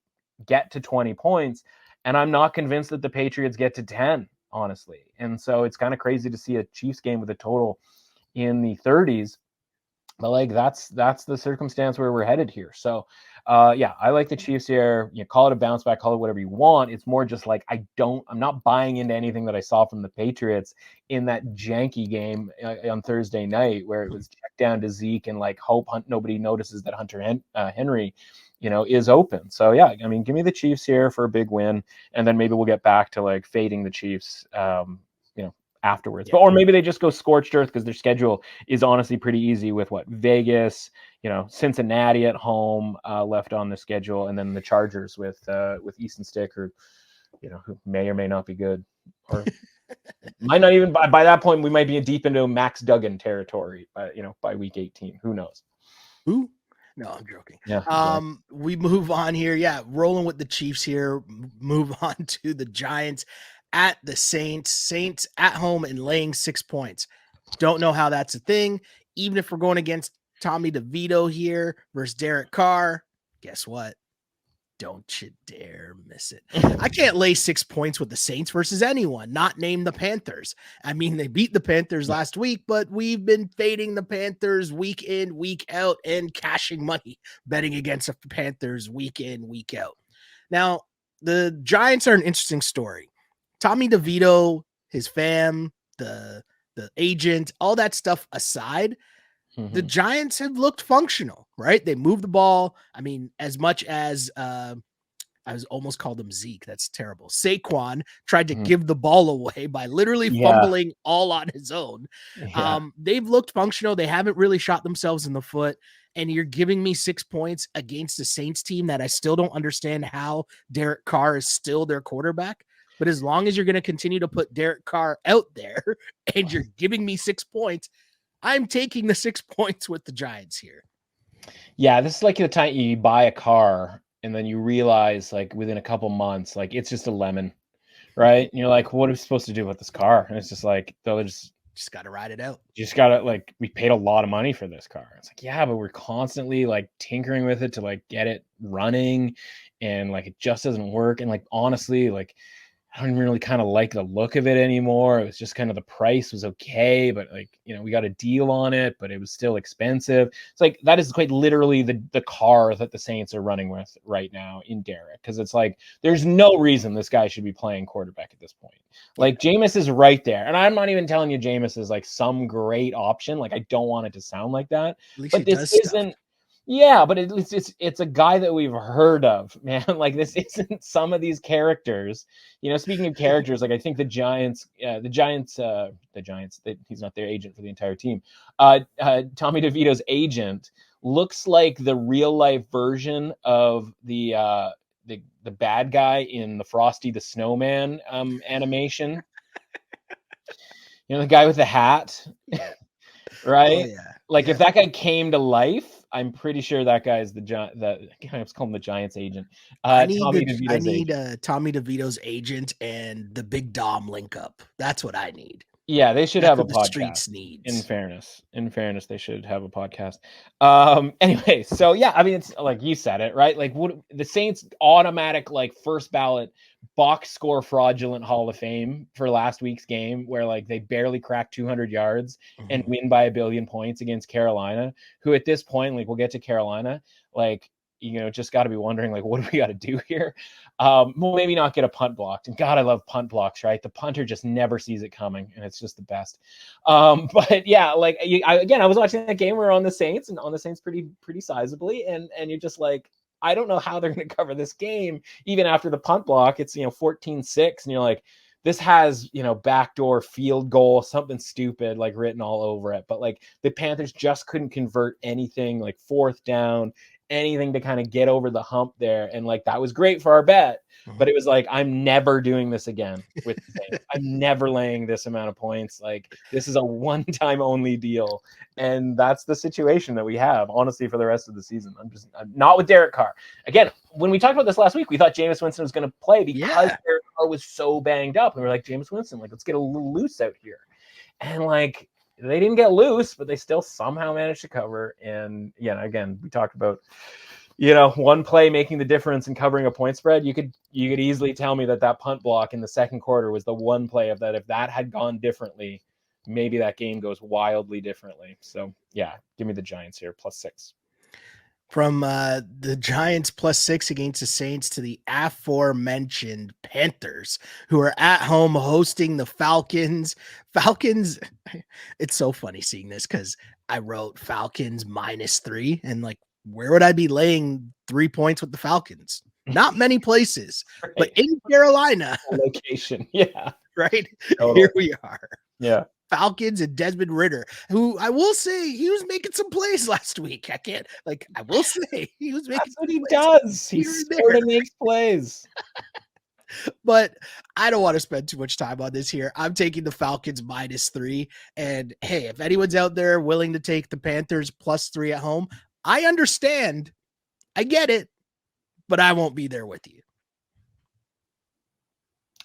get to 20 points, and I'm not convinced that the Patriots get to 10, honestly. And so it's kind of crazy to see a Chiefs game with a total in the 30s. But like, that's the circumstance where we're headed here. So yeah, I like the Chiefs here. Call it a bounce back, call it whatever you want. It's more just like, I'm not buying into anything that I saw from the Patriots in that janky game on Thursday night, where it was checked down to Zeke and like hope nobody notices that Hunter Henry, is open. So yeah, I mean, give me the Chiefs here for a big win, and then maybe we'll get back to like fading the Chiefs, afterwards. But or maybe they just go scorched earth because their schedule is honestly pretty easy with Vegas, Cincinnati at home left on the schedule, and then the Chargers with Easton Stick, who may or may not be good, or might not even by that point we might be deep into Max Duggan territory by week 18. Who knows? Who? No, I'm joking. Yeah. Exactly. We move on here. Yeah, rolling with the Chiefs here. Move on to the Giants at the Saints. Saints at home and laying 6 points. Don't know how that's a thing. Even if we're going against Tommy DeVito here versus Derek Carr, guess what? Don't you dare miss it. I can't lay 6 points with the Saints versus anyone, not name the Panthers. I mean, they beat the Panthers last week, but we've been fading the Panthers week in, week out, and cashing money betting against the Panthers week in, week out. Now, the Giants are an interesting story. Tommy DeVito, his fam, the agent, all that stuff aside, the Giants have looked functional, right? They moved the ball. I mean, as much as I was almost called him Zeke. That's terrible. Saquon tried to give the ball away by literally fumbling all on his own. They've looked functional. They haven't really shot themselves in the foot. And you're giving me 6 points against the Saints team that I still don't understand how Derek Carr is still their quarterback. But as long as you're going to continue to put Derek Carr out there and you're giving me 6 points, I'm taking the 6 points with the Giants here. Yeah, this is like the time you buy a car and then you realize, like, within a couple months, like, it's just a lemon, right? And you're like, what are we supposed to do with this car? And it's just like, they'll just got to ride it out. You just got to, like, we paid a lot of money for this car. It's like, yeah, but we're constantly, like, tinkering with it to, like, get it running, and, like, it just doesn't work. And, like, honestly, like, I don't really kind of like the look of it anymore. It was just kind of, the price was okay, but, like, you know, we got a deal on it, but it was still expensive. It's like, that is quite literally the car that the Saints are running with right now in Derek. Cause it's like, there's no reason this guy should be playing quarterback at this point. Like, Jameis is right there. And I'm not even telling you Jameis is like some great option. Like, I don't want it to sound like that, but this isn't. Yeah, but it's a guy that we've heard of, man. Like, this isn't some of these characters. You know, speaking of characters, like, I think the Giants, he's not their agent for the entire team. Tommy DeVito's agent looks like the real life version of the bad guy in the Frosty the Snowman animation. You know, the guy with the hat, right? Oh, yeah. Like, if that guy came to life, I'm pretty sure that guy is I was calling the Giants agent. I need Tommy DeVito's agent and the Big Dom link up. That's what I need. Yeah, they should have a podcast. Streets needs. In fairness, they should have a podcast. Anyway, so yeah, I mean, it's like you said it, right? Like, what the Saints automatic, like, first ballot box score fraudulent Hall of Fame for last week's game, where, like, they barely cracked 200 yards and win by 1 billion points against Carolina, who at this point, like, we'll get to Carolina, like, you know, just got to be wondering, like, what do we got to do here? Well, maybe not get a punt blocked. And God, I love punt blocks, right? The punter just never sees it coming, and it's just the best. But yeah, like, I was watching that game. We were on the Saints, and on the Saints pretty sizably, and you're just like, I don't know how they're going to cover this game, even after the punt block. It's, you know, 14-6, and you're like, this has, you know, backdoor field goal, something stupid, like, written all over it. But, like, the Panthers just couldn't convert anything, like, fourth down, anything to kind of get over the hump there. And, like, that was great for our bet, but it was like, I'm never doing this again with the Saints. I'm never laying this amount of points. Like, this is a one-time only deal. And that's the situation that we have, honestly, for the rest of the season. I'm not with Derek Carr. Again, when we talked about this last week, we thought Jameis Winston was going to play because Derek Carr was so banged up. And we were like, Jameis Winston, like, let's get a little loose out here. And, like, they didn't get loose, but they still somehow managed to cover. And yeah, again, we talked about, you know, one play making the difference in covering a point spread. You could easily tell me that punt block in the second quarter was the one play of that. If that had gone differently, maybe that game goes wildly differently. So yeah, give me the Giants here, +6. From the Giants +6 against the Saints to the aforementioned Panthers, who are at home hosting the Falcons. Falcons, it's so funny seeing this because I wrote Falcons -3, and, like, where would I be laying 3 points with the Falcons? Not many places, right. But in Carolina. Location, yeah. Right? Totally. Here we are. Yeah. Falcons and Desmond Ridder, who I will say he was making some plays last week. I will say he was making. That's what he does. He sort of makes plays. But I don't want to spend too much time on this here. I'm taking the Falcons -3. And hey, if anyone's out there willing to take the Panthers +3 at home, I understand. I get it, but I won't be there with you.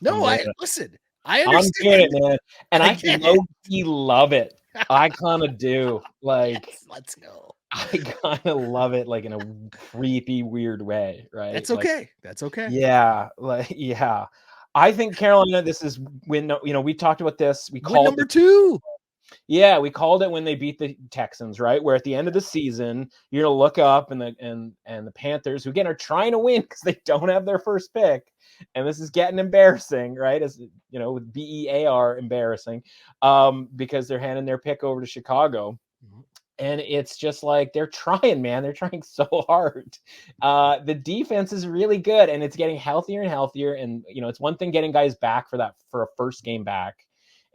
No, listen. I understand. I'm doing it, man. And I low-key love it. I kind of do. Like, yes, let's go. I kind of love it, like in a creepy, weird way, right? That's Like, okay. That's okay. yeah, like, yeah. I think Carolina, this is when, we talked about this. We Win called number 2. Yeah, we called it when they beat the Texans, right? Where at the end of the season, you're gonna look up and the Panthers, who again are trying to win because they don't have their first pick, and this is getting embarrassing, right? As you know, with BEAR embarrassing, because they're handing their pick over to Chicago. And it's just like they're trying, man. They're trying so hard. The defense is really good, and it's getting healthier and healthier. And it's one thing getting guys back for a first game back,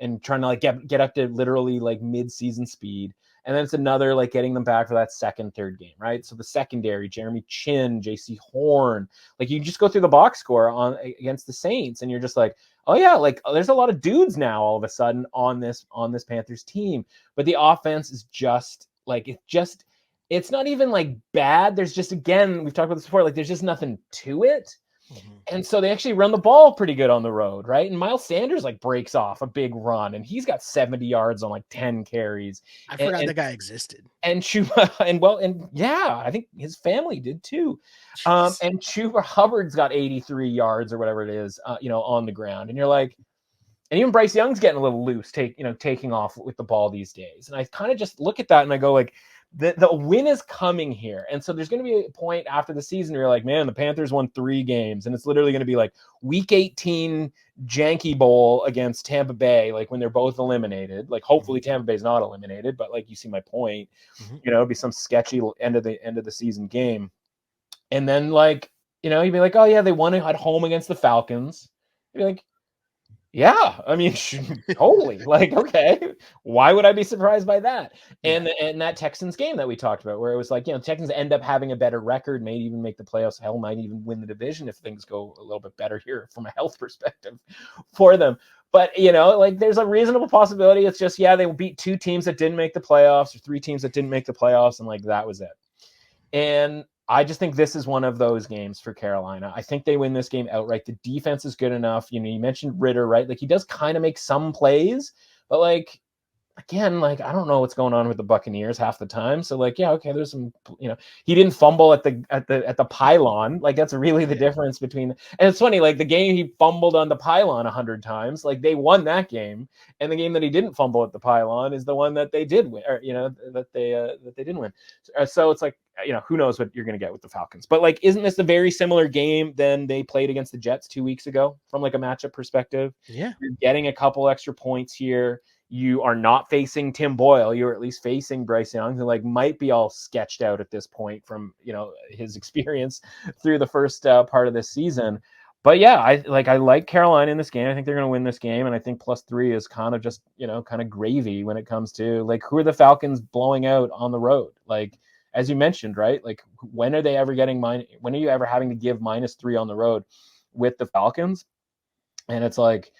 and trying to like get up to literally like mid-season speed. And then it's another like getting them back for that second, third game, right? So the secondary, Jeremy Chin, JC Horn, like you just go through the box score against the Saints, and you're just like, oh yeah, like there's a lot of dudes now all of a sudden on this Panthers team. But the offense is just like it's not even like bad. There's just, again, we've talked about this before, like there's just nothing to it. And so they actually run the ball pretty good on the road, right? And Miles Sanders like breaks off a big run, and he's got 70 yards on like 10 carries. I forgot that guy existed. And Chuba, and yeah, I think his family did too. And Chuba Hubbard's got 83 yards or whatever it is, on the ground. And you're like, and even Bryce Young's getting a little loose, taking off with the ball these days. And I kind of just look at that and I go like, the win is coming here. And so there's going to be a point after the season where you're like, man, the Panthers won 3 games, and it's literally going to be like week 18 janky bowl against Tampa Bay, like when they're both eliminated. Like hopefully Tampa Bay's not eliminated, but like you see my point. It'll be some sketchy end of the season game. And then like, you'd be like, oh yeah, they won at home against the Falcons. You'd be like, yeah, I mean, totally. Like, okay, why would I be surprised by that? And that Texans game that we talked about, where it was like, Texans end up having a better record, may even make the playoffs, hell, might even win the division if things go a little bit better here from a health perspective for them. But, like there's a reasonable possibility. It's just, they will beat 2 teams that didn't make the playoffs, or 3 teams that didn't make the playoffs, and like that was it. And I just think this is one of those games for Carolina. I think they win this game outright. The defense is good enough. You mentioned Ritter, right? Like he does kind of make some plays, but like, again, like I don't know what's going on with the Buccaneers half the time. So like, yeah, okay, there's some, he didn't fumble at the pylon. Like that's really the difference between. And it's funny, like the game he fumbled on the pylon 100 times, like they won that game, and the game that he didn't fumble at the pylon is the one that they did win, or that they didn't win. So it's like, who knows what you're going to get with the Falcons. But like, isn't this a very similar game than they played against the Jets 2 weeks ago from like a matchup perspective? Yeah, you're getting a couple extra points here. You are not facing Tim Boyle. You're at least facing Bryce Young, who like might be all sketched out at this point from his experience through the first part of this season. But yeah, I like Carolina in this game. I think they're going to win this game, and I think +3 is kind of just kind of gravy when it comes to like who are the Falcons blowing out on the road. Like as you mentioned, right? Like when are they ever getting when are you ever having to give -3 on the road with the Falcons? And it's like,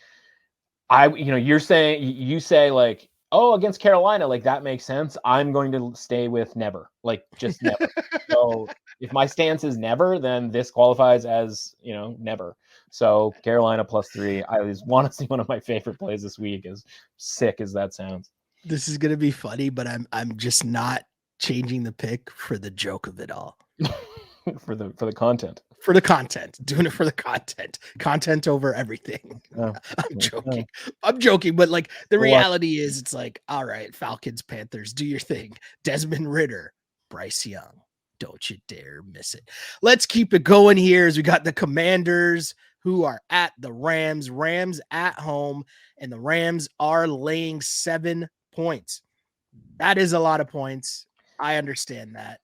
you say like, oh, against Carolina, like that makes sense. I'm going to stay with never, like just never. So if my stance is never, then this qualifies as, never. So Carolina +3. I was honestly one of my favorite plays this week, as sick as that sounds. This is going to be funny, but I'm just not changing the pick for the joke of it all. for the content. For the content, doing it for the content over everything. I'm joking, but like the reality is it's like, all right, Falcons, Panthers, do your thing. Desmond Ritter, Bryce Young, don't you dare miss it. Let's keep it going here as we got the Commanders who are at the Rams at home, and the Rams are laying 7 points. That is a lot of points. I understand that.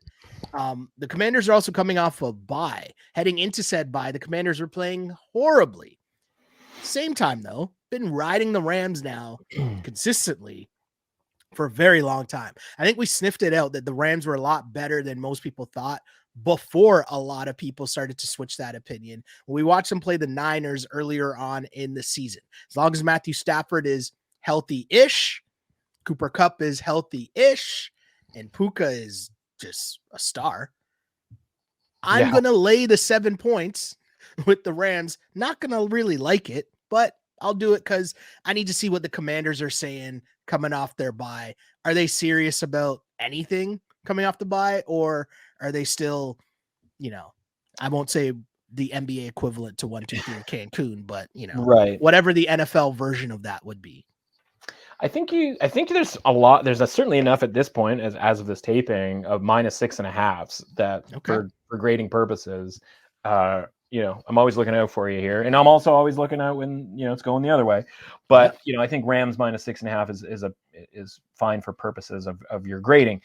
The Commanders are also coming off a bye. Heading into said bye, the Commanders were playing horribly. Same time, though, been riding the Rams now consistently for a very long time. I think we sniffed it out that the Rams were a lot better than most people thought before a lot of people started to switch that opinion. When we watched them play the Niners earlier on in the season, as long as Matthew Stafford is healthy-ish, Cooper Kupp is healthy-ish, and Puka is just a star, I'm going to lay the 7 points with the Rams. Not going to really like it, but I'll do it because I need to see what the Commanders are saying coming off their bye. Are they serious about anything? coming off the bye, or are they still, I won't say the NBA equivalent to 1, 2, 3 Cancun, but Right. whatever the NFL version of that would be. I think there's a lot. There's certainly enough at this point, as of this taping, of -6.5s that for grading purposes. I'm always looking out for you here, and I'm also always looking out when it's going the other way. But I think Rams -6.5 is fine for purposes of your grading.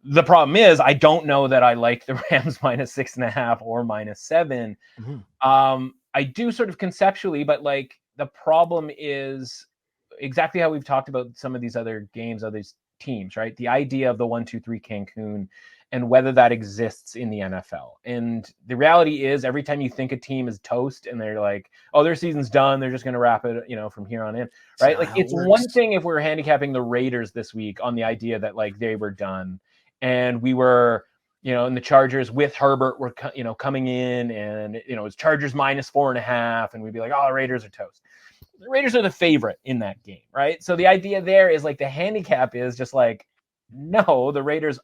The problem is I don't know that I like the Rams -6.5 or -7. I do sort of conceptually, but like the problem is exactly how we've talked about some of these other games, other teams, right? The idea of the 1, 2, 3 Cancun and whether that exists in the NFL. And the reality is every time you think a team is toast and they're like, oh, their season's done, they're just going to wrap it, from here on in, right? Like it's one thing if we're handicapping the Raiders this week on the idea that like they were done and we were, and the Chargers with Herbert were, coming in and, it's Chargers -4.5 and we'd be like, oh, the Raiders are toast. The Raiders are the favorite in that game, right? So the idea there is like the handicap is just like, no, the Raiders,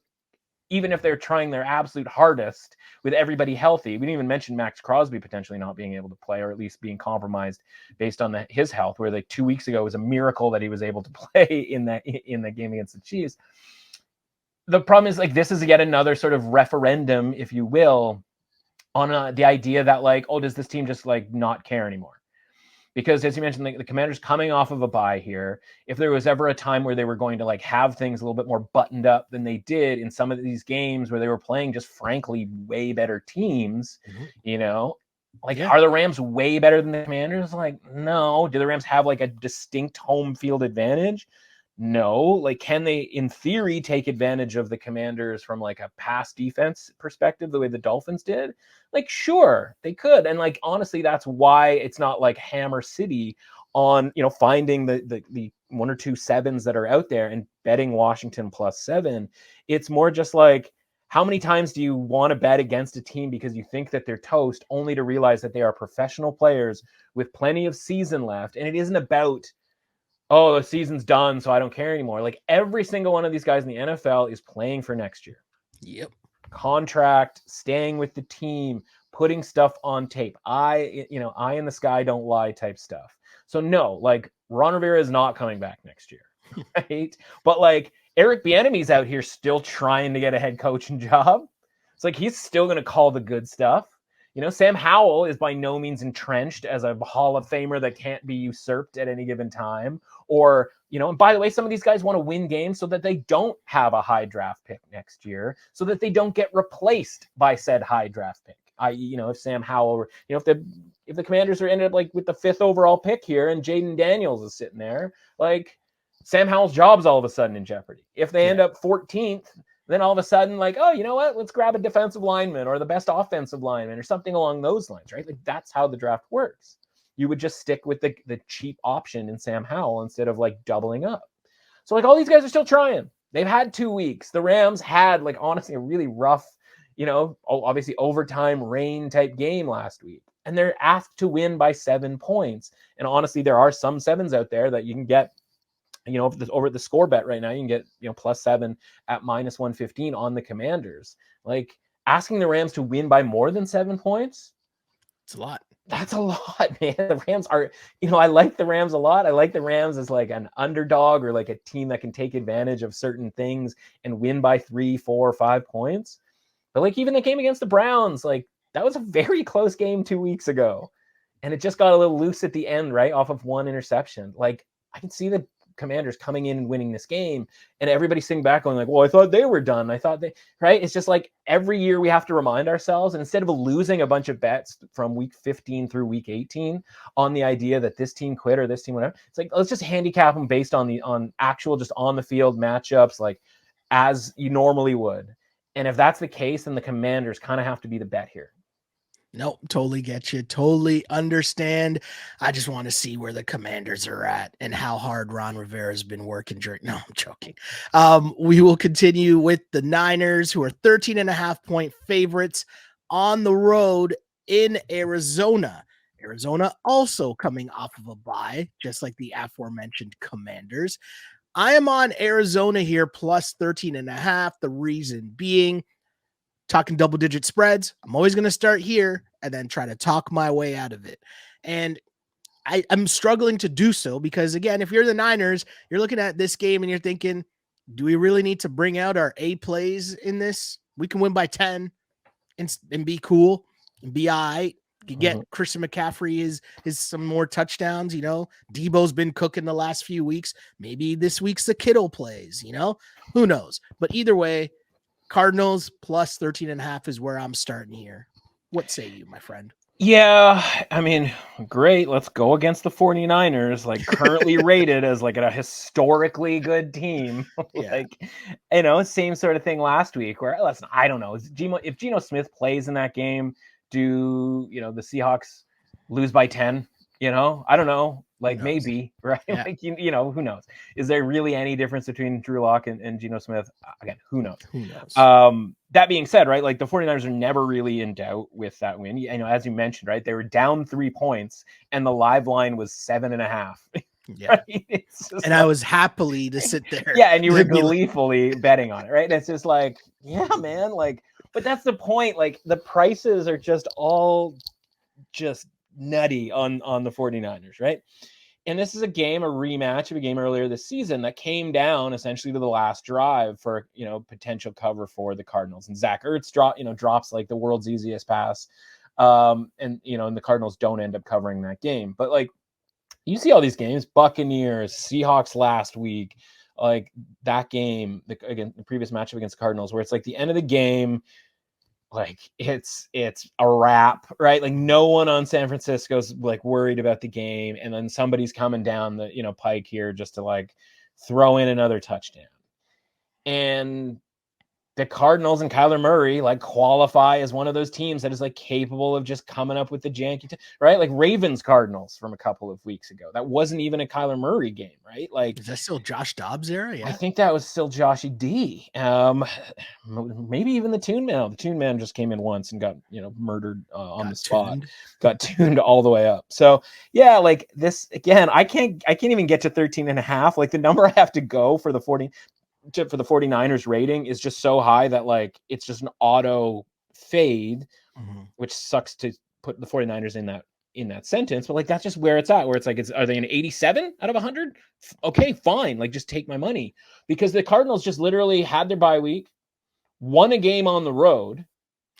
even if they're trying their absolute hardest with everybody healthy, we didn't even mention Max Crosby potentially not being able to play or at least being compromised based on his health, where like 2 weeks ago it was a miracle that he was able to play in that game against the Chiefs. The problem is like this is yet another sort of referendum, if you will, on the idea that like, oh, does this team just like not care anymore? Because as you mentioned, the Commanders coming off of a bye here, if there was ever a time where they were going to like have things a little bit more buttoned up than they did in some of these games where they were playing just frankly way better teams, are the Rams way better than the Commanders? Like, no. Do the Rams have like a distinct home field advantage? No. Like, can they, in theory, take advantage of the Commanders from like a pass defense perspective, the way the Dolphins did? Like, sure, they could. And like, honestly, that's why it's not like Hammer City on, finding the 1 or 2 7s that are out there and betting Washington +7. It's more just like, how many times do you want to bet against a team because you think that they're toast only to realize that they are professional players with plenty of season left? And it isn't about, oh, the season's done, so I don't care anymore. Like every single one of these guys in the NFL is playing for next year. Yep. Contract, staying with the team, putting stuff on tape. Eye in the sky, don't lie type stuff. So no, like Ron Rivera is not coming back next year, right? But like Eric Bieniemy's out here still trying to get a head coaching job. It's like he's still going to call the good stuff. Sam Howell is by no means entrenched as a Hall of Famer that can't be usurped at any given time. Or, and by the way, some of these guys want to win games so that they don't have a high draft pick next year, so that they don't get replaced by said high draft pick. If Sam Howell, if the Commanders are ended up like with the 5th overall pick here and Jaden Daniels is sitting there, like Sam Howell's job's all of a sudden in jeopardy. If they end up 14th, then all of a sudden, like, oh, you know what? Let's grab a defensive lineman or the best offensive lineman or something along those lines, right? Like that's how the draft works. You would just stick with the cheap option in Sam Howell instead of like doubling up. So like all these guys are still trying. They've had 2 weeks. The Rams had like honestly a really rough, obviously overtime rain type game last week. And they're asked to win by 7 points. And honestly, there are some 7s out there that you can get. Over at the score bet right now, you can get, +7 at -115 on the Commanders. Like asking the Rams to win by more than 7 points. It's a lot. That's a lot, man. The Rams are, I like the Rams a lot. I like the Rams as like an underdog or like a team that can take advantage of certain things and win by 3, 4, 5 points. But like even the game against the Browns, like that was a very close game 2 weeks ago. And it just got a little loose at the end, right? Off of one interception. Like I can see the Commanders coming in and winning this game and everybody sitting back going like, well, I thought they were done. I thought right. It's just like every year we have to remind ourselves, and instead of losing a bunch of bets from week 15 through week 18 on the idea that this team quit or this team, whatever, it's like, let's just handicap them based on actual, just on the field matchups, like as you normally would. And if that's the case, then the Commanders kind of have to be the bet here. Nope, totally get you. Totally understand. I just want to see where the Commanders are at and how hard Ron Rivera has been working during. No, I'm joking. We will continue with the Niners, who are 13.5-point favorites on the road in Arizona. Arizona also coming off of a bye, just like the aforementioned Commanders. I am on Arizona here plus 13.5. The reason being, talking double-digit spreads, I'm always going to start here and then try to talk my way out of it. And I'm struggling to do so because, again, if you're the Niners, you're looking at this game and you're thinking, do we really need to bring out our A plays in this? We can win by 10 and be cool and be all right. You get Christian McCaffrey is some more touchdowns. Debo's been cooking the last few weeks. Maybe this week's the Kittle plays, who knows? But either way, Cardinals plus 13.5 is where I'm starting here. What say you, my friend? Yeah, I mean, great. Let's go against the 49ers, like currently rated as like a historically good team. Same sort of thing last week where, listen, I don't know. If Geno Smith plays in that game, do, the Seahawks lose by 10? I don't know. Like maybe, right? Yeah. Like, who knows? Is there really any difference between Drew Lock and Geno Smith? Again, who knows? That being said, right, like the 49ers are never really in doubt with that win. As you mentioned, right, they were down 3 points and the live line was 7.5. Yeah. Right? And I was happily to sit there. Yeah, and you were gleefully betting on it, right? And it's just like, yeah, man, like, but that's the point. Like the prices are just all just nutty on the 49ers, right? And this is a rematch of a game earlier this season that came down essentially to the last drive for, potential cover for the Cardinals. And Zach Ertz drops like the world's easiest pass. And the Cardinals don't end up covering that game. But like, you see all these games, Buccaneers, Seahawks last week, like that game, the previous matchup against the Cardinals, where it's like the end of the game, like it's a wrap, right? Like no one on San Francisco's like worried about the game, and then somebody's coming down the pike here just to like throw in another touchdown. And the Cardinals and Kyler Murray like qualify as one of those teams that is like capable of just coming up with the janky, right? Like Ravens Cardinals from a couple of weeks ago. That wasn't even a Kyler Murray game, right? Like, is that still Josh Dobbs era? Yeah, I think that was still Joshy D. Maybe even the Tune Man. The Tune Man just came in once and got murdered on the spot. Got tuned all the way up. So yeah, like this again. I can't even get to 13.5. Like the number I have to go for the 49ers rating is just so high that like it's just an auto fade, which sucks to put the 49ers in that sentence, but like that's just where it's at, where it's like, are they an 87 out of 100? Okay, fine, like just take my money, because the Cardinals just literally had their bye week, won a game on the road.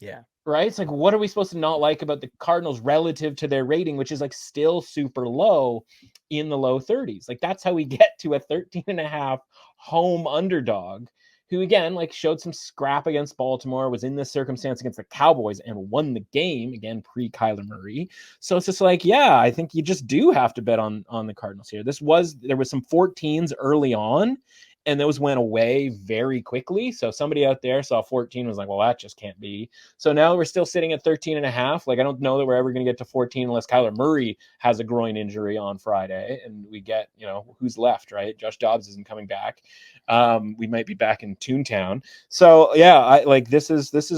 Yeah. Right? It's like, what are we supposed to not like about the Cardinals relative to their rating, which is like still super low in the low 30s? Like that's how we get to a 13.5 home underdog, who again, like showed some scrap against Baltimore, was in this circumstance against the Cowboys and won the game, again, pre-Kyler Murray. So it's just like, yeah, I think you just do have to bet on the Cardinals here. There was some 14s early on, and those went away very quickly. So somebody out there saw 14, was like, well, that just can't be. So now we're still sitting at 13.5. Like, I don't know that we're ever going to get to 14 unless Kyler Murray has a groin injury on Friday and we get, who's left, right? Josh Dobbs isn't coming back. We might be back in Toontown. So yeah, this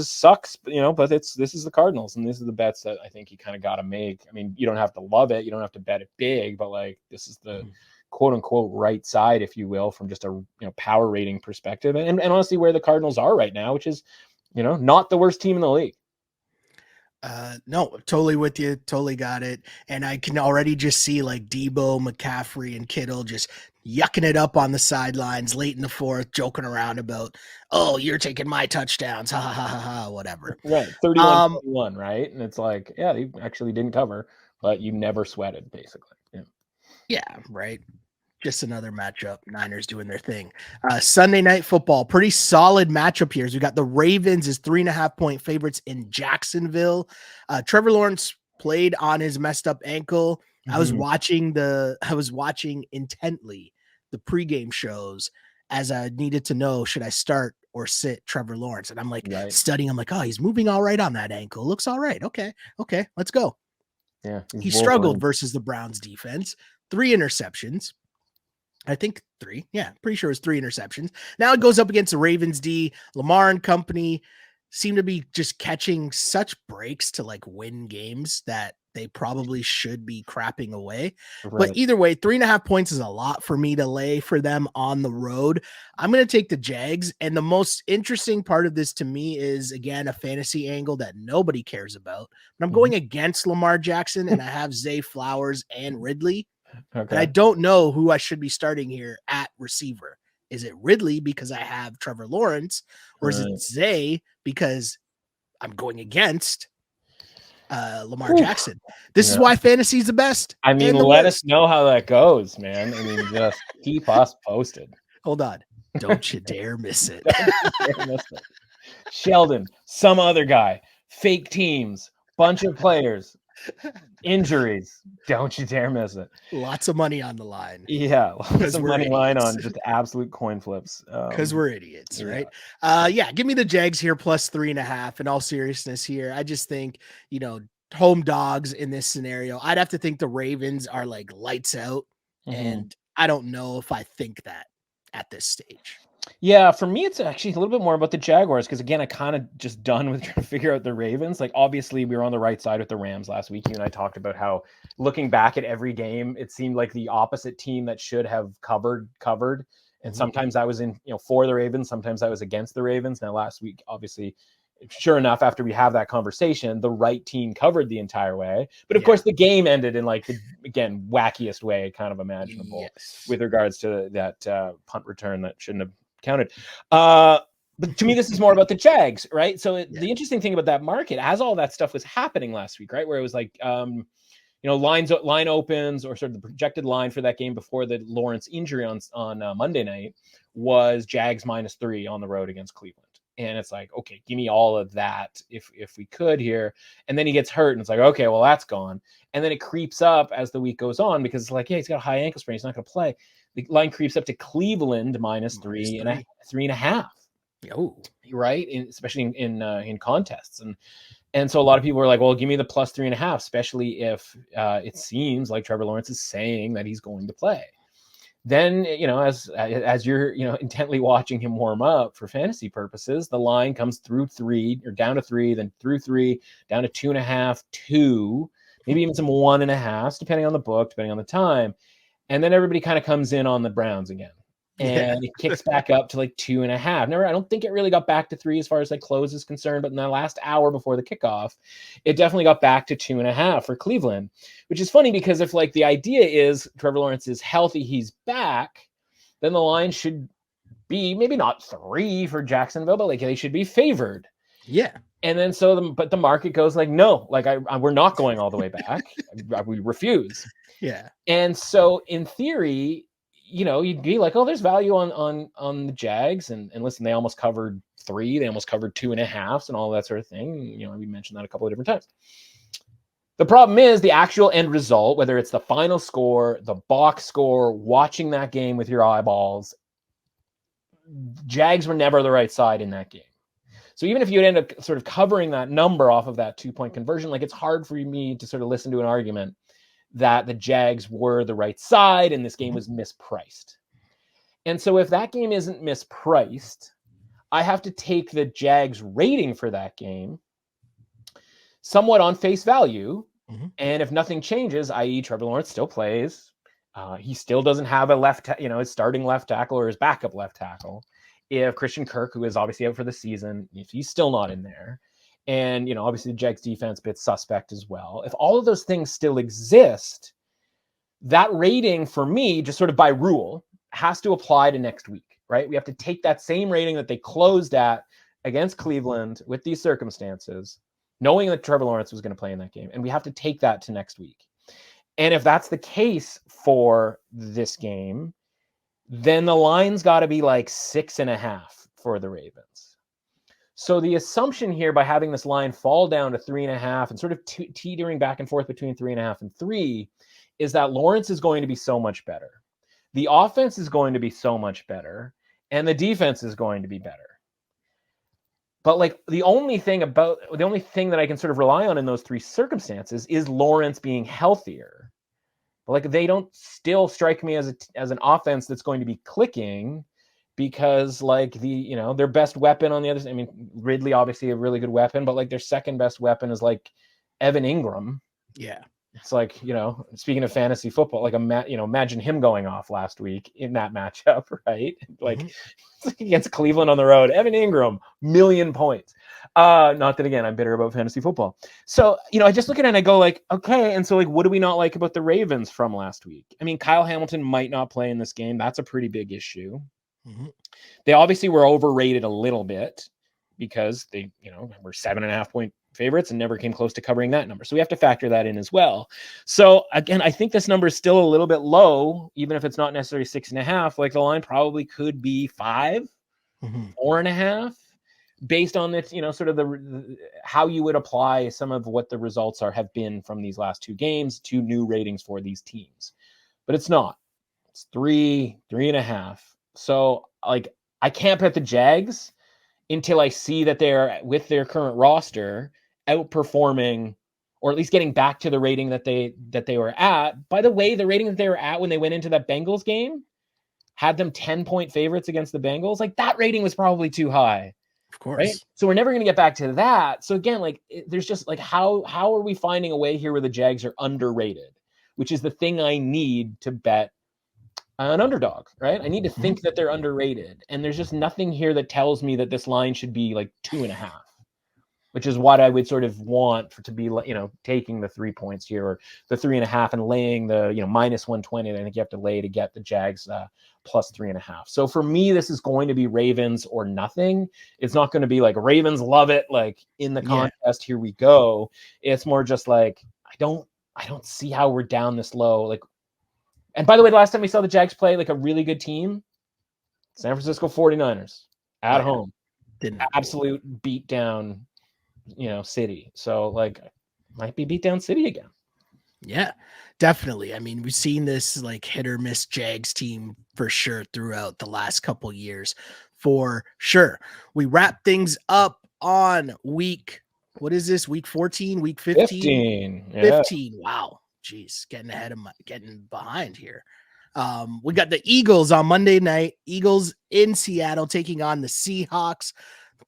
sucks, but this is the Cardinals, and this is the bets that I think you kind of got to make. I mean, you don't have to love it. You don't have to bet it big, but like, this is the quote unquote right side, if you will, from just a power rating perspective, and honestly where the Cardinals are right now, which is not the worst team in the league. No, totally with you. Totally got it. And I can already just see like Debo, McCaffrey, and Kittle just yucking it up on the sidelines late in the fourth, joking around about, oh, you're taking my touchdowns, ha ha ha ha, ha, whatever. Right, 31-21, right? And it's like, yeah, they actually didn't cover, but you never sweated, basically. Yeah, right. Just another matchup. Niners doing their thing. Sunday Night Football, pretty solid matchup here. We got the Ravens as 3.5-point favorites in Jacksonville. Trevor Lawrence played on his messed up ankle. I was watching intently the pregame shows as I needed to know, should I start or sit Trevor Lawrence? And I'm like studying. I'm like, oh, he's moving all right on that ankle. Looks all right. Okay, let's go. Yeah, he struggled versus the Browns defense. 3 interceptions. I think 3. Yeah, pretty sure it was 3 interceptions. Now it goes up against the Ravens D. Lamar and company seem to be just catching such breaks to like win games that they probably should be crapping away. Right. But either way, 3.5 points is a lot for me to lay for them on the road. I'm going to take the Jags. And the most interesting part of this to me is, again, a fantasy angle that nobody cares about. But I'm going against Lamar Jackson, and I have Zay Flowers and Ridley. Okay. And I don't know who I should be starting here at receiver. Is it Ridley because I have Trevor Lawrence, or is it Zay because I'm going against Lamar Jackson? This is why fantasy is the best. I mean, let us know how that goes, man. I mean, just keep us posted. Hold on. Don't you dare miss it. Sheldon, some other guy, fake teams, bunch of players, injuries. Don't you dare miss it. Lots of money on the line. Yeah, lots of money line on just absolute coin flips. Because we're idiots, right? Give me the Jags here plus 3.5. In all seriousness here, I just think, home dogs in this scenario. I'd have to think the Ravens are like lights out, and I don't know if I think that at this stage. Yeah, for me, it's actually a little bit more about the Jaguars because, again, I kind of just done with trying to figure out the Ravens. Like, obviously, we were on the right side with the Rams last week. You and I talked about how, looking back at every game, it seemed like the opposite team that should have covered. And sometimes I was in, for the Ravens. Sometimes I was against the Ravens. Now, last week, obviously, sure enough, after we have that conversation, the right team covered the entire way. But, of course, the game ended in, like, the, again, wackiest way kind of imaginable with regards to that punt return that shouldn't have counted. But to me, this is more about the Jags, right? So the interesting thing about that market, as all that stuff was happening last week, right, where it was like, line opens, or sort of the projected line for that game before the Lawrence injury on Monday night was Jags -3 on the road against Cleveland. And it's like, okay, give me all of that if we could here. And then he gets hurt, and it's like, okay, well, that's gone. And then it creeps up as the week goes on because it's like, yeah, he's got a high ankle sprain. He's not going to play. The line creeps up to Cleveland -3 and 3.5. Oh, right, especially in contests, and so a lot of people were like, well, give me the plus 3.5, especially if it seems like Trevor Lawrence is saying that he's going to play. Then, as you're, intently watching him warm up for fantasy purposes, the line comes through 3 or down to 3, then through 3, down to 2.5, 2, maybe even some 1.5, depending on the book, depending on the time. And then everybody kind of comes in on the Browns again. And it kicks back up to like 2.5. I don't think it really got back to 3 as far as like close is concerned, but in the last hour before the kickoff, it definitely got back to 2.5 for Cleveland, which is funny because if like the idea is Trevor Lawrence is healthy, he's back, then the line should be maybe not 3 for Jacksonville, but like they should be favored. Yeah. And then but the market goes like, no, like we're not going all the way back. We refuse. Yeah. And so in theory, you'd be like, oh, there's value on the Jags. And listen, they almost covered 3. They almost covered 2.5 and all that sort of thing. We mentioned that a couple of different times. The problem is the actual end result, whether it's the final score, the box score, watching that game with your eyeballs, Jags were never the right side in that game. So even if you end up sort of covering that number off of that 2-point conversion, like it's hard for me to sort of listen to an argument that the Jags were the right side and this game was mispriced. And so if that game isn't mispriced, I have to take the Jags rating for that game somewhat on face value. And if nothing changes, i.e. Trevor Lawrence still plays, he still doesn't have a his starting left tackle or his backup left tackle. If Christian Kirk, who is obviously out for the season, if he's still not in there, and, obviously the Jags defense bit suspect as well. If all of those things still exist, that rating for me, just sort of by rule, has to apply to next week, right? We have to take that same rating that they closed at against Cleveland with these circumstances, knowing that Trevor Lawrence was going to play in that game, and we have to take that to next week. And if that's the case for this game, then the line's got to be like 6.5 for the Ravens. So the assumption here by having this line fall down to 3.5 and sort of teetering back and forth between 3.5 and 3 is that Lawrence is going to be so much better. The offense is going to be so much better, and the defense is going to be better. But like the only thing that I can sort of rely on in those 3 circumstances is Lawrence being healthier. But like they don't still strike me as an offense that's going to be clicking. Because like their best weapon on the other side, I mean, Ridley, obviously a really good weapon, but like their second best weapon is like Evan Ingram. Yeah. It's like, speaking of fantasy football, like imagine him going off last week in that matchup, right? Like against Cleveland on the road, Evan Ingram, 1,000,000 points. Not that again, I'm bitter about fantasy football. So, I just look at it and I go like, okay. And so like, what do we not like about the Ravens from last week? I mean, Kyle Hamilton might not play in this game. That's a pretty big issue. They obviously were overrated a little bit because they, were 7.5 point favorites and never came close to covering that number. So we have to factor that in as well. So again, I think this number is still a little bit low, even if it's not necessarily 6.5. Like the line probably could be 5, 4.5, based on this, sort of the how you would apply some of what the results have been from these last 2 games to new ratings for these teams. But it's not. It's 3.5. So like I can't bet the Jags until I see that they're with their current roster outperforming, or at least getting back to the rating that they were at. By the way, the rating that they were at when they went into that Bengals game had them 10-point favorites against the Bengals. Like that rating was probably too high. Of course. Right? So we're never going to get back to that. So again, like there's just like, how are we finding a way here where the Jags are underrated, which is the thing I need to bet an underdog, right? I need to think that they're underrated. And there's just nothing here that tells me that this line should be like 2.5, which is what I would sort of want to be, taking the 3 points here, or the 3.5 and laying the, minus 120 that I think you have to lay to get the Jags plus 3.5. So for me, this is going to be Ravens or nothing. It's not going to be like Ravens love it, like in the contest, here we go. It's more just like, I don't see how we're down this low. Like, and by the way, the last time we saw the Jags play like a really good team, San Francisco 49ers at home, absolute beat down, city. So like might be beat down city again. Yeah, definitely. I mean, we've seen this like hit or miss Jags team for sure throughout the last couple years, for sure. We wrap things up on week 14, week 15? 15. Wow. Jeez, getting behind here. We got the Eagles on Monday night. Eagles in Seattle taking on the Seahawks.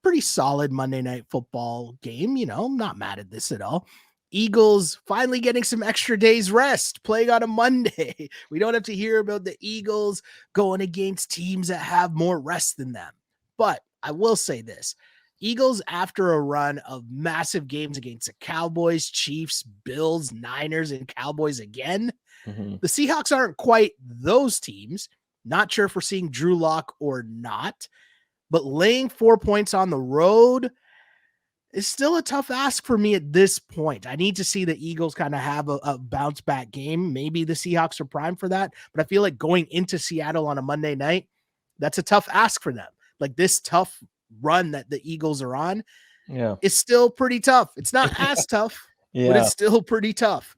Pretty solid Monday night football game. I'm not mad at this at all. Eagles finally getting some extra days rest, playing on a Monday. We don't have to hear about the Eagles going against teams that have more rest than them. But I will say this. Eagles, after a run of massive games against the Cowboys, Chiefs, Bills, Niners, and Cowboys again, the Seahawks aren't quite those teams. Not sure if we're seeing Drew Lock or not, but laying 4 points on the road is still a tough ask for me at this point. I need to see the Eagles kind of have a bounce back game. Maybe the Seahawks are primed for that, but I feel like going into Seattle on a Monday night, that's a tough ask for them. Like this tough run that the Eagles are on is still pretty tough. It's not as tough, but it's still pretty tough.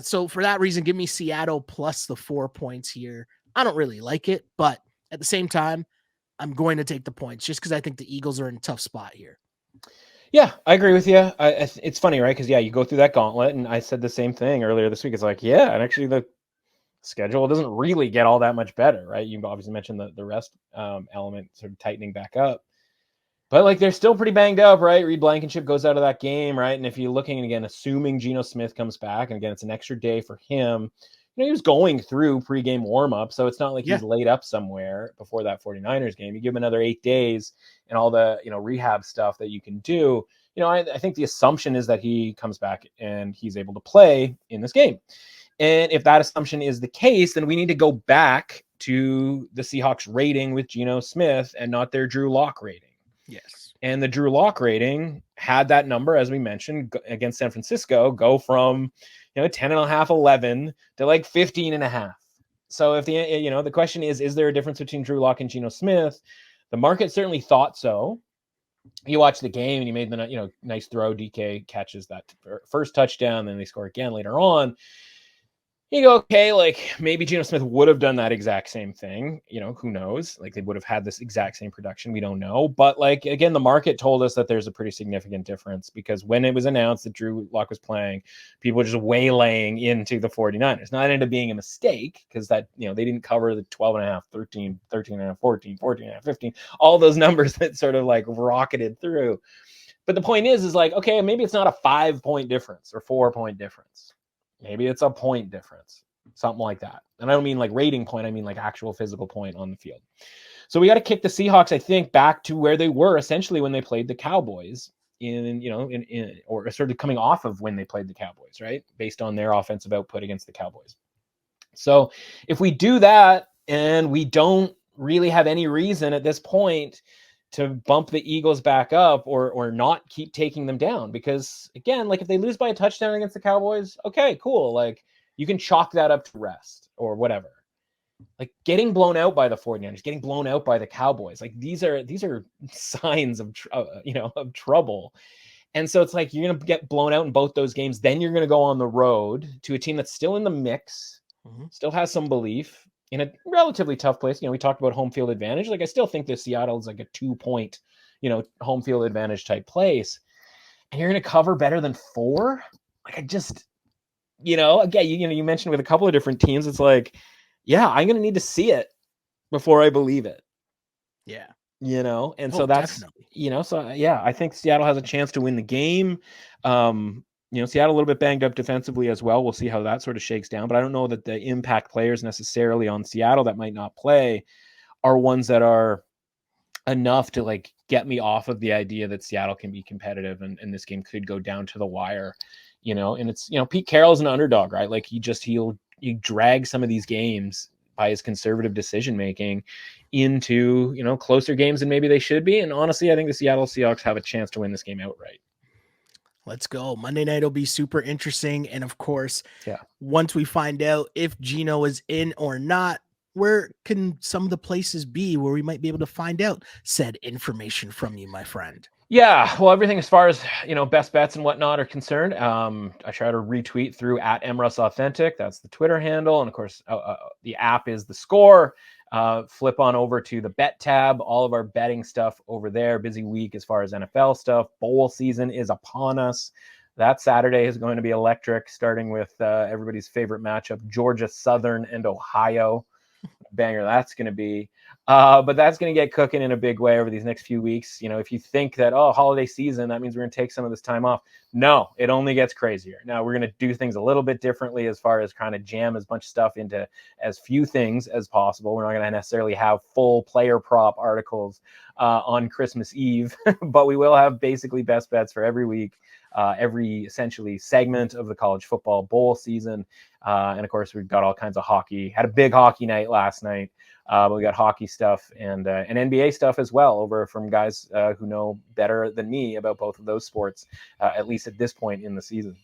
So for that reason, give me Seattle plus the 4 points here. I don't really like it, but at the same time, I'm going to take the points just because I think the Eagles are in a tough spot here. Yeah, I agree with you. It's funny, right? Because you go through that gauntlet, and I said the same thing earlier this week. It's like, and actually the schedule doesn't really get all that much better, right? You obviously mentioned the rest element sort of tightening back up. But like they're still pretty banged up, right? Reed Blankenship goes out of that game, right? And if you're looking again, assuming Geno Smith comes back, and again, it's an extra day for him. He was going through pregame warm-up, so it's not like he's laid up somewhere before that 49ers game. You give him another 8 days and all the rehab stuff that you can do. I think the assumption is that he comes back and he's able to play in this game. And if that assumption is the case, then we need to go back to the Seahawks rating with Geno Smith and not their Drew Lock rating. Yes. And the Drew Lock rating had that number, as we mentioned, against San Francisco, go from 10.5, 11 to like 15.5. So if the question is there a difference between Drew Lock and Geno Smith? The market certainly thought so. You watch the game and he made the nice throw. DK catches that first touchdown, then they score again later on. You go, okay, like maybe Geno Smith would have done that exact same thing. Who knows? Like they would have had this exact same production. We don't know. But like, again, the market told us that there's a pretty significant difference because when it was announced that Drew Lock was playing, people were just waylaying into the 49ers. Now, it ended up being a mistake because that, they didn't cover the 12.5, 13, 13.5, 14, 14.5, 15, all those numbers that sort of like rocketed through. But the point is like, okay, maybe it's not a 5-point difference or 4-point difference. Maybe it's a point difference, something like that. And I don't mean like rating point. I mean like actual physical point on the field. So we got to kick the Seahawks, I think, back to where they were essentially when they played the Cowboys or sort of coming off of when they played the Cowboys, right? Based on their offensive output against the Cowboys. So if we do that and we don't really have any reason at this point to bump the Eagles back up or not keep taking them down, because again, like if they lose by a touchdown against the Cowboys, okay, cool. Like you can chalk that up to rest or whatever. Like getting blown out by the 49ers, getting blown out by the Cowboys, like these are signs of of trouble. And so it's like you're going to get blown out in both those games. Then you're going to go on the road to a team that's still in the mix, still has some belief in a relatively tough place. We talked about home field advantage. Like I still think that Seattle is like a 2-point, home field advantage type place. And you're going to cover better than 4. Like I just, again, you mentioned with a couple of different teams, it's like, yeah, I'm going to need to see it before I believe it. Yeah. And so that's, definitely. So yeah, I think Seattle has a chance to win the game. Seattle a little bit banged up defensively as well. We'll see how that sort of shakes down, but I don't know that the impact players necessarily on Seattle that might not play are ones that are enough to like get me off of the idea that Seattle can be competitive and this game could go down to the wire, and it's, Pete Carroll's an underdog, right? Like you drag some of these games by his conservative decision-making into, closer games than maybe they should be. And honestly, I think the Seattle Seahawks have a chance to win this game outright. Let's go. Monday night will be super interesting. And of course, once we find out if Geno is in or not, where can some of the places be where we might be able to find out said information from you, my friend? Yeah, well, everything as far as, best bets and whatnot are concerned, I try to retweet through @MRusAuthentic. That's the Twitter handle. And of course, the app is The Score. Flip on over to the bet tab, all of our betting stuff over there. Busy week as far as NFL stuff. Bowl season is upon us. That Saturday is going to be electric, starting with everybody's favorite matchup, Georgia Southern and Ohio. Banger that's going to be. But that's going to get cooking in a big way over these next few weeks. If you think that, holiday season, that means we're going to take some of this time off. No, it only gets crazier. Now we're going to do things a little bit differently as far as trying to jam as much stuff into as few things as possible. We're not going to necessarily have full player prop articles on Christmas Eve, but we will have basically best bets for every week, every essentially segment of the college football bowl season. And of course, we've got all kinds of hockey. Had a big hockey night last night. But we got hockey stuff and NBA stuff as well over from guys who know better than me about both of those sports, at least at this point in the season.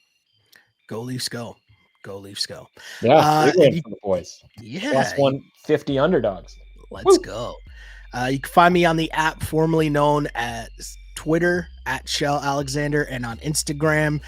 Go Leafs, go. Go Leafs, go. Yeah, big win for the boys. Yeah. Plus 150 underdogs. Let's go. You can find me on the app formerly known as Twitter @Shell Alexander and on Instagram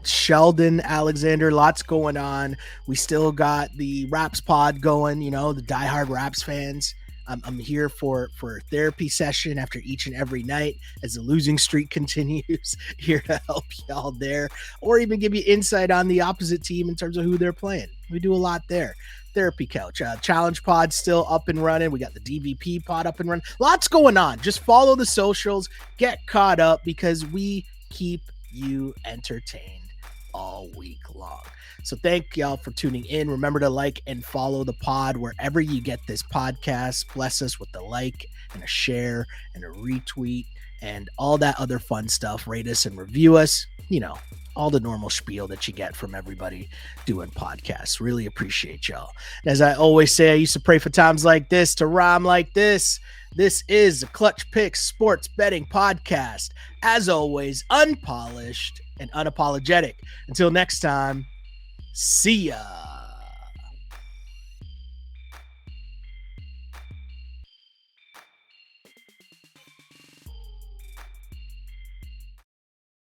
@Sheldon Alexander. Lots going on. We still got the Raps pod going, the diehard Raps fans. I'm here for a therapy session after each and every night as the losing streak continues. Here to help y'all there, or even give you insight on the opposite team in terms of who they're playing. We do a lot there. Therapy couch, challenge pod still up and running. We got the DVP pod up and running. Lots going on. Just follow the socials, get caught up because we keep you entertained all week long. So thank y'all for tuning in. Remember to like and follow the pod wherever you get this podcast. Bless us with a like and a share and a retweet and all that other fun stuff. Rate us and review us. All the normal spiel that you get from everybody doing podcasts. Really appreciate y'all. And as I always say, I used to pray for times like this to rhyme like this. This is the Clutch Picks Sports Betting Podcast. As always, unpolished and unapologetic. Until next time, see ya.